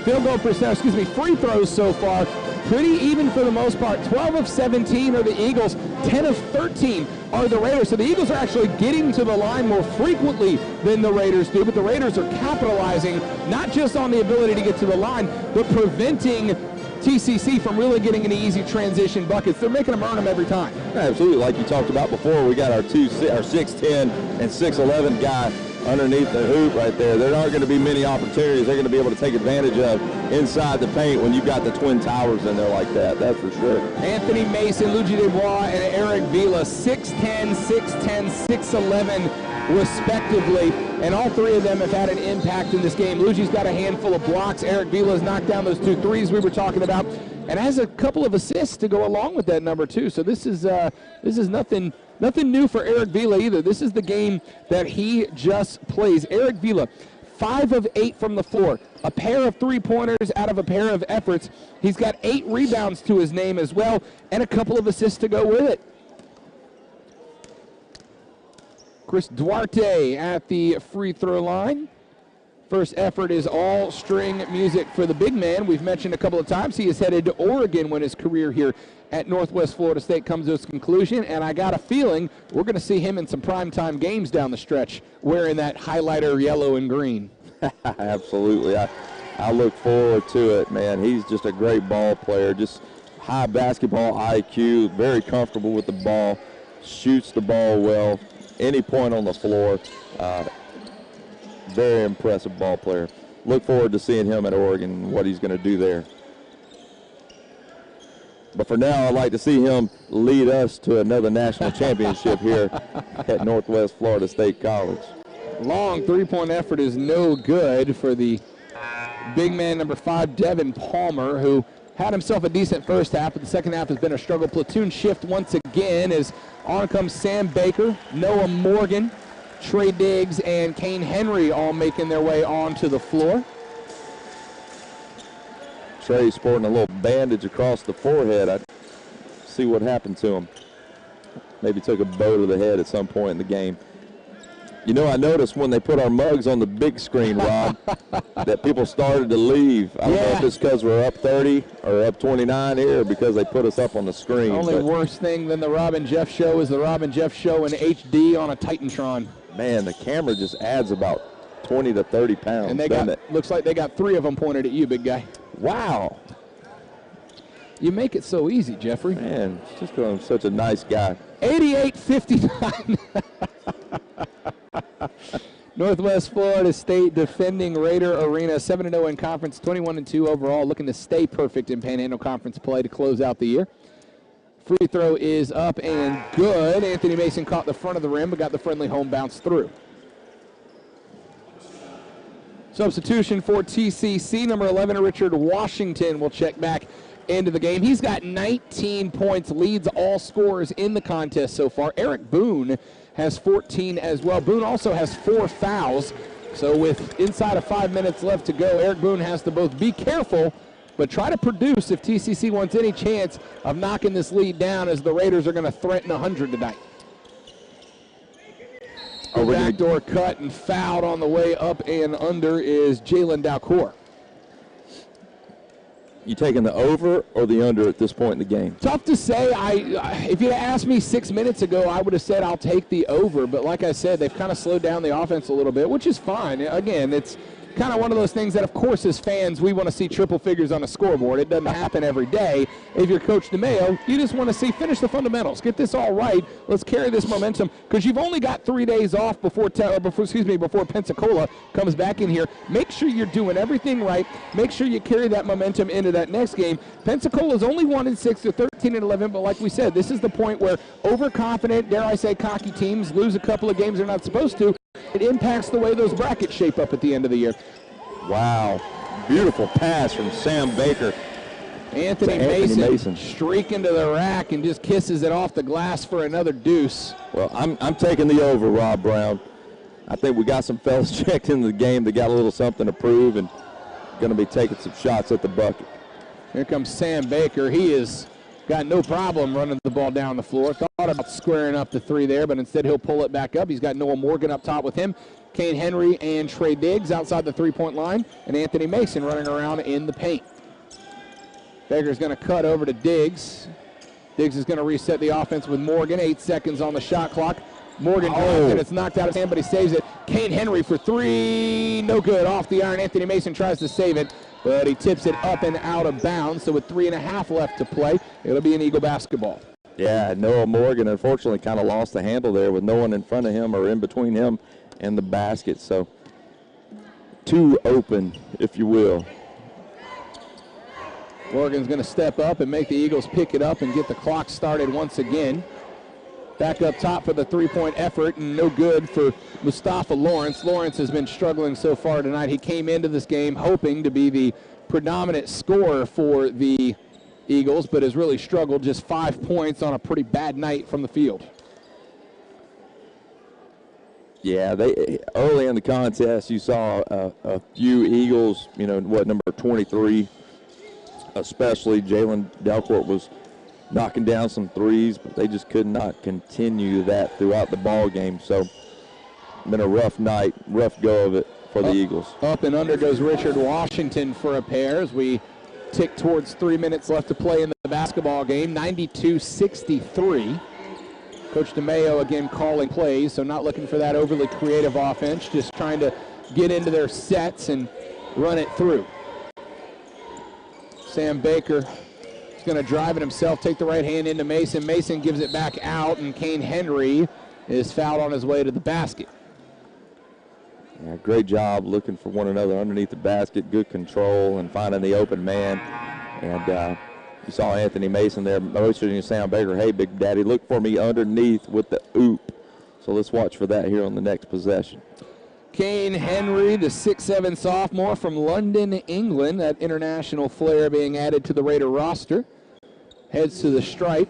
Field goal percentage, free throws so far, pretty even for the most part. 12 of 17 are the Eagles, 10 of 13 are the Raiders. So the Eagles are actually getting to the line more frequently than the Raiders do, but the Raiders are capitalizing not just on the ability to get to the line, but preventing TCC from really getting any easy transition buckets. They're making them earn them every time. Absolutely, like you talked about before, we got our 6'10 and 6'11 guy underneath the hoop right there. There aren't going to be many opportunities they're going to be able to take advantage of inside the paint when you've got the Twin Towers in there like that. That's for sure. Anthony Mason, Luigi Dubois, and Eric Vila, 6'10", 6'10", 6'11", respectively. And all 3 of them have had an impact in this game. Luigi's got a handful of blocks. Eric Vila's knocked down those 2 threes we were talking about, and has a couple of assists to go along with that number 2. So this is nothing new for Eric Vila either. This is the game that he just plays. Eric Vila, 5 of 8 from the floor, a pair of 3-pointers out of a pair of efforts. He's got 8 rebounds to his name as well, and a couple of assists to go with it. Chris Duarte at the free throw line. First effort is all string music for the big man. We've mentioned a couple of times he is headed to Oregon when his career here at Northwest Florida State comes to its conclusion, and I got a feeling we're going to see him in some primetime games down the stretch wearing that highlighter yellow and green. Absolutely. I look forward to it, man. He's just a great ball player, just high basketball IQ, very comfortable with the ball, shoots the ball well, any point on the floor. Very impressive ball player. Look forward to seeing him at Oregon and what he's going to do there. But for now, I'd like to see him lead us to another national championship here at Northwest Florida State College. Long three-point effort is no good for the big man, number 5, Devin Palmer, who had himself a decent first half, but the second half has been a struggle. Platoon shift once again as on comes Sam Baker, Noah Morgan, Trey Diggs, and Kane Henry all making their way onto the floor. Trey sporting a little bandage across the forehead. I see what happened to him. Maybe took a bow to the head at some point in the game. You know, I noticed when they put our mugs on the big screen, Rob, that people started to leave. I don't know if it's because we're up 30 or up 29 here, or because they put us up on the screen. Only worse thing than the Rob and Jeff show is the Rob and Jeff show in HD on a Titantron. Man, the camera just adds about 20 to 30 pounds. And they looks like they got 3 of them pointed at you, big guy. Wow. You make it so easy, Jeffrey. Man, just because I'm such a nice guy. 88-59. Northwest Florida State defending Raider Arena, 7-0 in conference, 21-2 overall, looking to stay perfect in Panhandle Conference play to close out the year. Free throw is up and good. Anthony Mason caught the front of the rim, but got the friendly home bounce through. Substitution for TCC, number 11, Richard Washington will check back into the game. He's got 19 points, leads all scorers in the contest so far. Eric Boone has 14 as well. Boone also has 4 fouls. So with inside of 5 minutes left to go, Eric Boone has to both be careful but try to produce if TCC wants any chance of knocking this lead down, as the Raiders are going to threaten 100 tonight. Backdoor cut and fouled on the way up and under is Jalen Dalcour. You taking the over or the under at this point in the game? Tough to say. If you had asked me 6 minutes ago, I would have said I'll take the over. But like I said, they've kind of slowed down the offense a little bit, which is fine. Again, it's kind of one of those things that, of course, as fans, we want to see triple figures on a scoreboard. It doesn't happen every day. If you're Coach DeMayo, you just want to see finish the fundamentals. Get this all right. Let's carry this momentum because you've only got 3 days off before Pensacola comes back in here. Make sure you're doing everything right. Make sure you carry that momentum into that next game. Pensacola's only 1-6. They're 13-11, but like we said, this is the point where overconfident, dare I say, cocky teams lose a couple of games they're not supposed to. It impacts the way those brackets shape up at the end of the year. Wow. Beautiful pass from Sam Baker. Anthony Mason streaking to the rack and just kisses it off the glass for another deuce. Well, I'm taking the over, Rob Brown. I think we got some fellas checked into the game that got a little something to prove and going to be taking some shots at the bucket. Here comes Sam Baker. He has got no problem running the ball down the floor. Thought about squaring up the three there, but instead he'll pull it back up. He's got Noah Morgan up top with him, Kane Henry and Trey Diggs outside the three-point line, and Anthony Mason running around in the paint. Baker's going to cut over to Diggs. Diggs is going to reset the offense with Morgan. 8 seconds on the shot clock. Morgan drives it. It's knocked out of his hand, but he saves it. Kane Henry for three. No good. Off the iron. Anthony Mason tries to save it, but he tips it up and out of bounds. So with 3.5 left to play, it'll be an Eagle basketball. Yeah, Noah Morgan unfortunately kind of lost the handle there with no one in front of him or in between him and the basket. So too open, if you will. Morgan's going to step up and make the Eagles pick it up and get the clock started once again. Back up top for the three-point effort, and no good for Mustafa Lawrence. Lawrence has been struggling so far tonight. He came into this game hoping to be the predominant scorer for the Eagles, but has really struggled. Just 5 points on a pretty bad night from the field. Yeah, they early in the contest, you saw a few Eagles, number 23, especially Jalen Delcourt was knocking down some threes, but they just could not continue that throughout the ball game. So been a rough night, rough go of it for the Eagles. Up and under goes Richard Washington for a pair as we tick towards 3 minutes left to play in the basketball game. 92-63. Coach DeMayo again calling plays, so not looking for that overly creative offense, just trying to get into their sets and run it through. Sam Baker is going to drive it himself, take the right hand into Mason. Mason gives it back out, and Kane Henry is fouled on his way to the basket. Yeah, great job looking for one another underneath the basket, good control and finding the open man. And you saw Anthony Mason there motioning Sam Baker, hey, Big Daddy, look for me underneath with the oop. So let's watch for that here on the next possession. Kane Henry, the 6'7" sophomore from London, England. That international flair being added to the Raider roster. Heads to the stripe.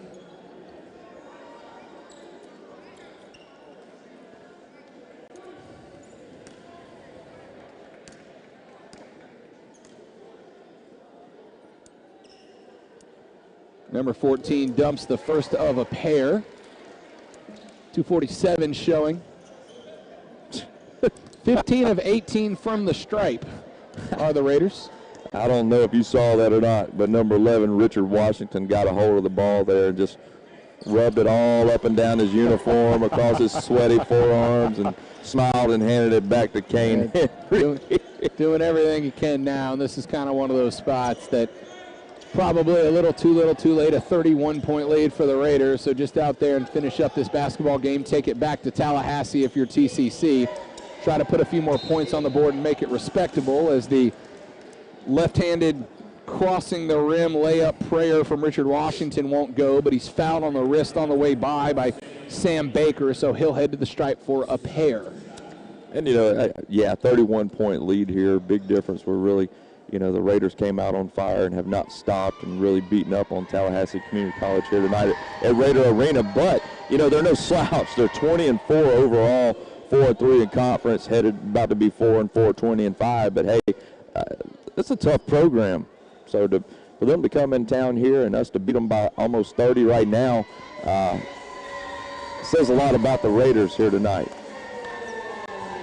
Number 14 dumps the first of a pair. 2:47 showing. 15 of 18 from the stripe are the Raiders. I don't know if you saw that or not, but number 11, Richard Washington, got a hold of the ball there and just rubbed it all up and down his uniform, across his sweaty forearms, and smiled and handed it back to Kane. Doing everything he can now, and this is kind of one of those spots that probably a little too late, a 31-point lead for the Raiders, so just out there and finish up this basketball game, take it back to Tallahassee if you're TCC. Try to put a few more points on the board and make it respectable as the left-handed crossing the rim layup prayer from Richard Washington won't go, but he's fouled on the wrist on the way by Sam Baker, so he'll head to the stripe for a pair. And, 31-point lead here, big difference. We're really, the Raiders came out on fire and have not stopped and really beaten up on Tallahassee Community College here tonight at Raider Arena. But, they're no slouch. They're 20-4 overall. 4-3 in conference, about to be 4-4, 20-5. But hey, it's a tough program. So for them to come in town here and us to beat them by almost 30 right now says a lot about the Raiders here tonight.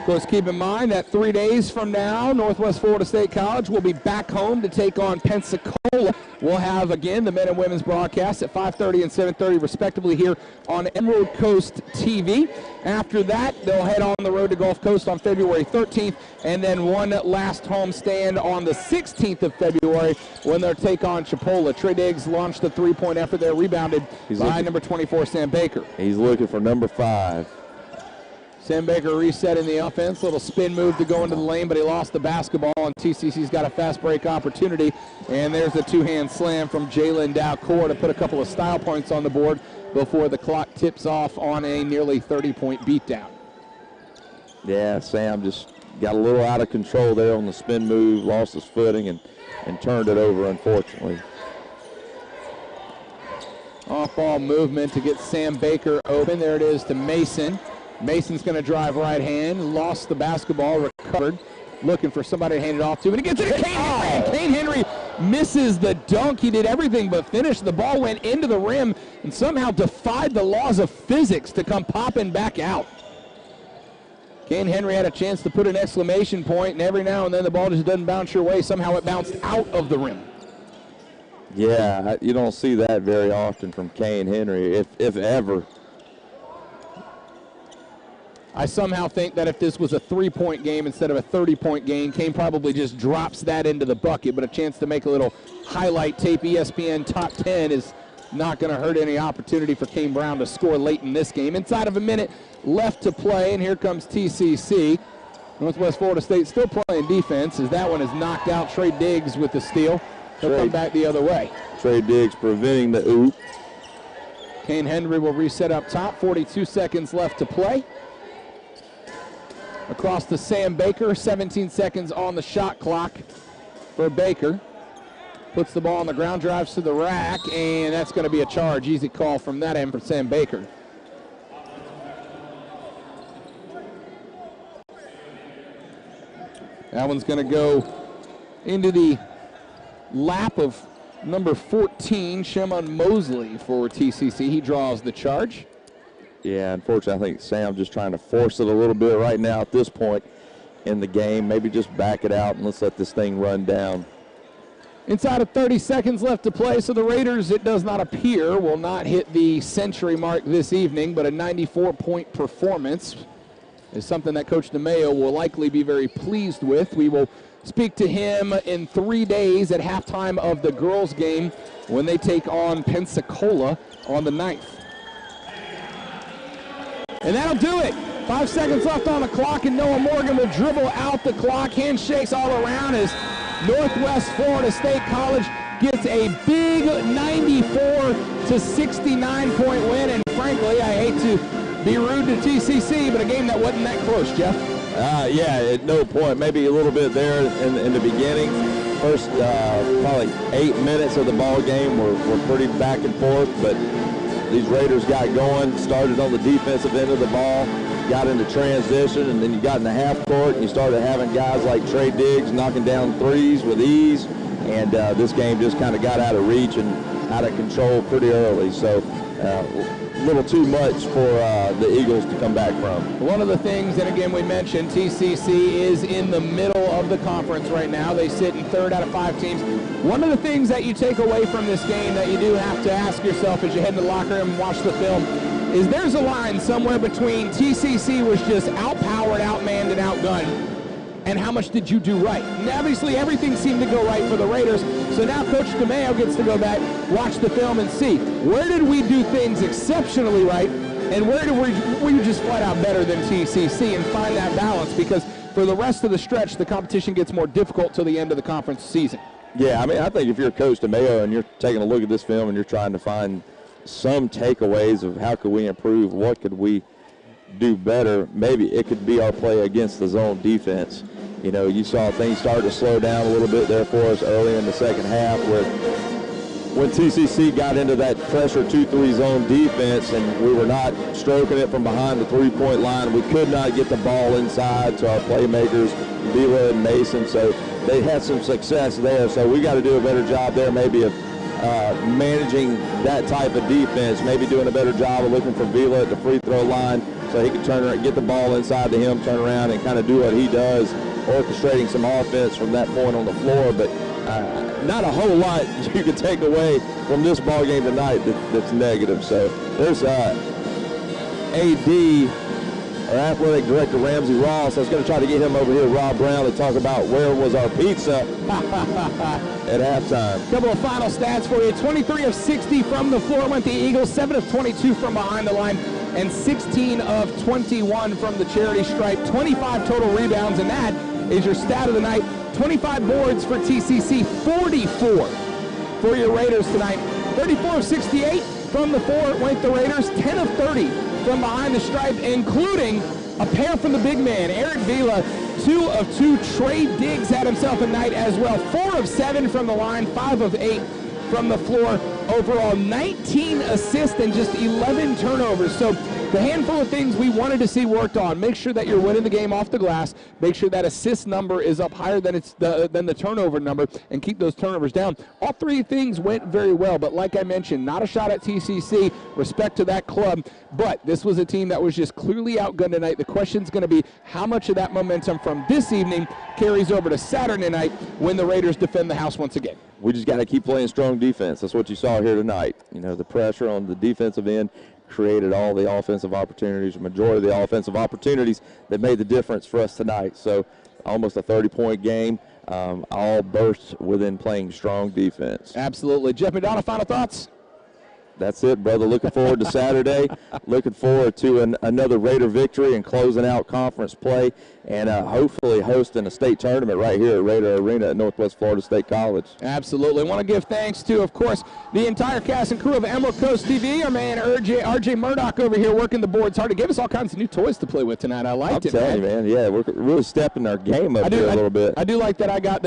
Of course, keep in mind that 3 days from now, Northwest Florida State College will be back home to take on Pensacola. We'll have, again, the men and women's broadcast at 5:30 and 7:30, respectively, here on Emerald Coast TV. After that, they'll head on the road to Gulf Coast on February 13th, and then one last home stand on the 16th of February when they'll take on Chipola. Trey Diggs launched the three-point effort there, rebounded by number 24, Sam Baker. He's looking for number 5. Sam Baker resetting the offense, little spin move to go into the lane, but he lost the basketball, and TCC's got a fast break opportunity. And there's a two-hand slam from Jalen Dowcore to put a couple of style points on the board before the clock tips off on a nearly 30-point beatdown. Yeah, Sam just got a little out of control there on the spin move, lost his footing, and turned it over, unfortunately. Off-ball movement to get Sam Baker open. There it is to Mason. Mason's going to drive right hand, lost the basketball, recovered, looking for somebody to hand it off to, and he gets it to Kane Henry. Kane Henry misses the dunk. He did everything but finish. The ball went into the rim and somehow defied the laws of physics to come popping back out. Kane Henry had a chance to put an exclamation point, and every now and then the ball just doesn't bounce your way. Somehow it bounced out of the rim. Yeah, you don't see that very often from Kane Henry, if ever. I somehow think that if this was a 3-point game instead of a 30-point game, Kane probably just drops that into the bucket, but a chance to make a little highlight tape ESPN top 10 is not going to hurt any opportunity for Kane Brown to score late in this game. Inside of a minute left to play, and here comes TCC. Northwest Florida State still playing defense as that one is knocked out. Trey Diggs with the steal. He'll come back the other way. Trey Diggs preventing the oop. Kane Henry will reset up top. 42 seconds left to play. Across to Sam Baker, 17 seconds on the shot clock for Baker. Puts the ball on the ground, drives to the rack, and that's going to be a charge. Easy call from that end for Sam Baker. That one's going to go into the lap of number 14, Shimon Mosley for TCC. He draws the charge. Yeah, unfortunately, I think Sam's just trying to force it a little bit right now at this point in the game. Maybe just back it out and let's let this thing run down. Inside of 30 seconds left to play, so the Raiders, it does not appear, will not hit the century mark this evening, but a 94-point performance is something that Coach DeMayo will likely be very pleased with. We will speak to him in 3 days at halftime of the girls' game when they take on Pensacola on the 9th. And that'll do it. 5 seconds left on the clock, and Noah Morgan will dribble out the clock. Handshakes all around as Northwest Florida State College gets a big 94-69-point win. And frankly, I hate to be rude to TCC, but a game that wasn't that close, Jeff. Yeah, at no point. Maybe a little bit there in the beginning. First probably 8 minutes of the ball game were pretty back and forth, but these Raiders got going, started on the defensive end of the ball, got into transition, and then you got in the half court and you started having guys like Trey Diggs knocking down threes with ease, and this game just kind of got out of reach and out of control pretty early. So a little too much for the Eagles to come back from. One of the things, and again we mentioned, TCC is in the middle of the conference right now. They sit in 3rd out of 5 teams. One of the things that you take away from this game that you do have to ask yourself as you head in the locker room and watch the film is there's a line somewhere between TCC was just outpowered, outmanned, and outgunned, and how much did you do right? And obviously everything seemed to go right for the Raiders, so now Coach DeMayo gets to go back, watch the film, and see where did we do things exceptionally right and where were you just flat out better than TCC, and find that balance, because for the rest of the stretch the competition gets more difficult till the end of the conference season. Yeah, I mean, I think if you're Coach DeMayo and you're taking a look at this film and you're trying to find some takeaways of how could we improve, what could we do better, maybe it could be our play against the zone defense. You know, you saw things start to slow down a little bit there for us early in the second half where when TCC got into that pressure 2-3 zone defense and we were not stroking it from behind the three-point line, we could not get the ball inside to our playmakers, Vila and Mason, so they had some success there. So we got to do a better job there maybe of managing that type of defense, maybe doing a better job of looking for Vila at the free throw line so he can turn around, get the ball inside to him, turn around and kind of do what he does, orchestrating some offense from that point on the floor. But not a whole lot you can take away from this ball game tonight that's negative. So there's AD, our athletic director, Ramsey Ross. I was going to try to get him over here, Rob Brown, to talk about where was our pizza at halftime. Couple of final stats for you. 23 of 60 from the floor went the Eagles, 7 of 22 from behind the line, and 16 of 21 from the charity stripe. 25 total rebounds, and that is your stat of the night. 25 boards for TCC, 44 for your Raiders tonight. 34 of 68 from the floor went the Raiders, 10 of 30 from behind the stripe, including a pair from the big man, Eric Vila. 2 of 2. Trey Diggs had himself a night as well. 4 of 7 from the line, 5 of 8 from the floor. Overall, 19 assists and just 11 turnovers. So the handful of things we wanted to see worked on. Make sure that you're winning the game off the glass. Make sure that assist number is up higher than the turnover number, and keep those turnovers down. All three things went very well, but like I mentioned, not a shot at TCC. Respect to that club, but this was a team that was just clearly outgunned tonight. The question's going to be how much of that momentum from this evening carries over to Saturday night when the Raiders defend the house once again. We just got to keep playing strong defense. That's what you saw here tonight. You know, the pressure on the defensive end created all the offensive opportunities, the majority of the offensive opportunities that made the difference for us tonight. So almost a 30-point game, all bursts within playing strong defense. Absolutely. Jeff McDonough, final thoughts? That's it, brother. Looking forward to Saturday. Looking forward to another Raider victory and closing out conference play, and hopefully hosting a state tournament right here at Raider Arena at Northwest Florida State College. Absolutely. I want to give thanks to, of course, the entire cast and crew of Emerald Coast TV. Our man RJ Murdoch over here working the boards hard to give us all kinds of new toys to play with tonight. I liked it, man. I'm telling you, man. Yeah, we're really stepping our game up here a little bit. I do like that I get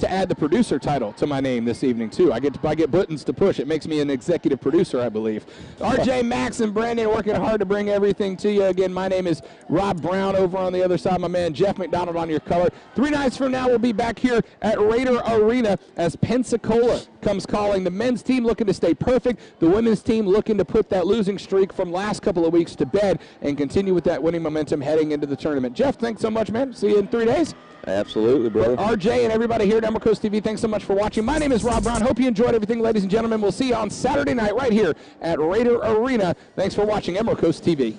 to add the producer title to my name this evening, too. I get buttons to push. It makes me an executive producer, I believe. RJ, Max, and Brandon working hard to bring everything to you. Again, my name is Rob Brown over on the other side. My man Jeff McDonald on your color. 3 nights from now, we'll be back here at Raider Arena as Pensacola comes calling. The men's team looking to stay perfect. The women's team looking to put that losing streak from last couple of weeks to bed and continue with that winning momentum heading into the tournament. Jeff, thanks so much, man. See you in 3 days. Absolutely, brother. RJ and everybody here at Emerald Coast TV, thanks so much for watching. My name is Rob Brown. Hope you enjoyed everything, ladies and gentlemen. We'll see you on Saturday night right here at Raider Arena. Thanks for watching Emerald Coast TV.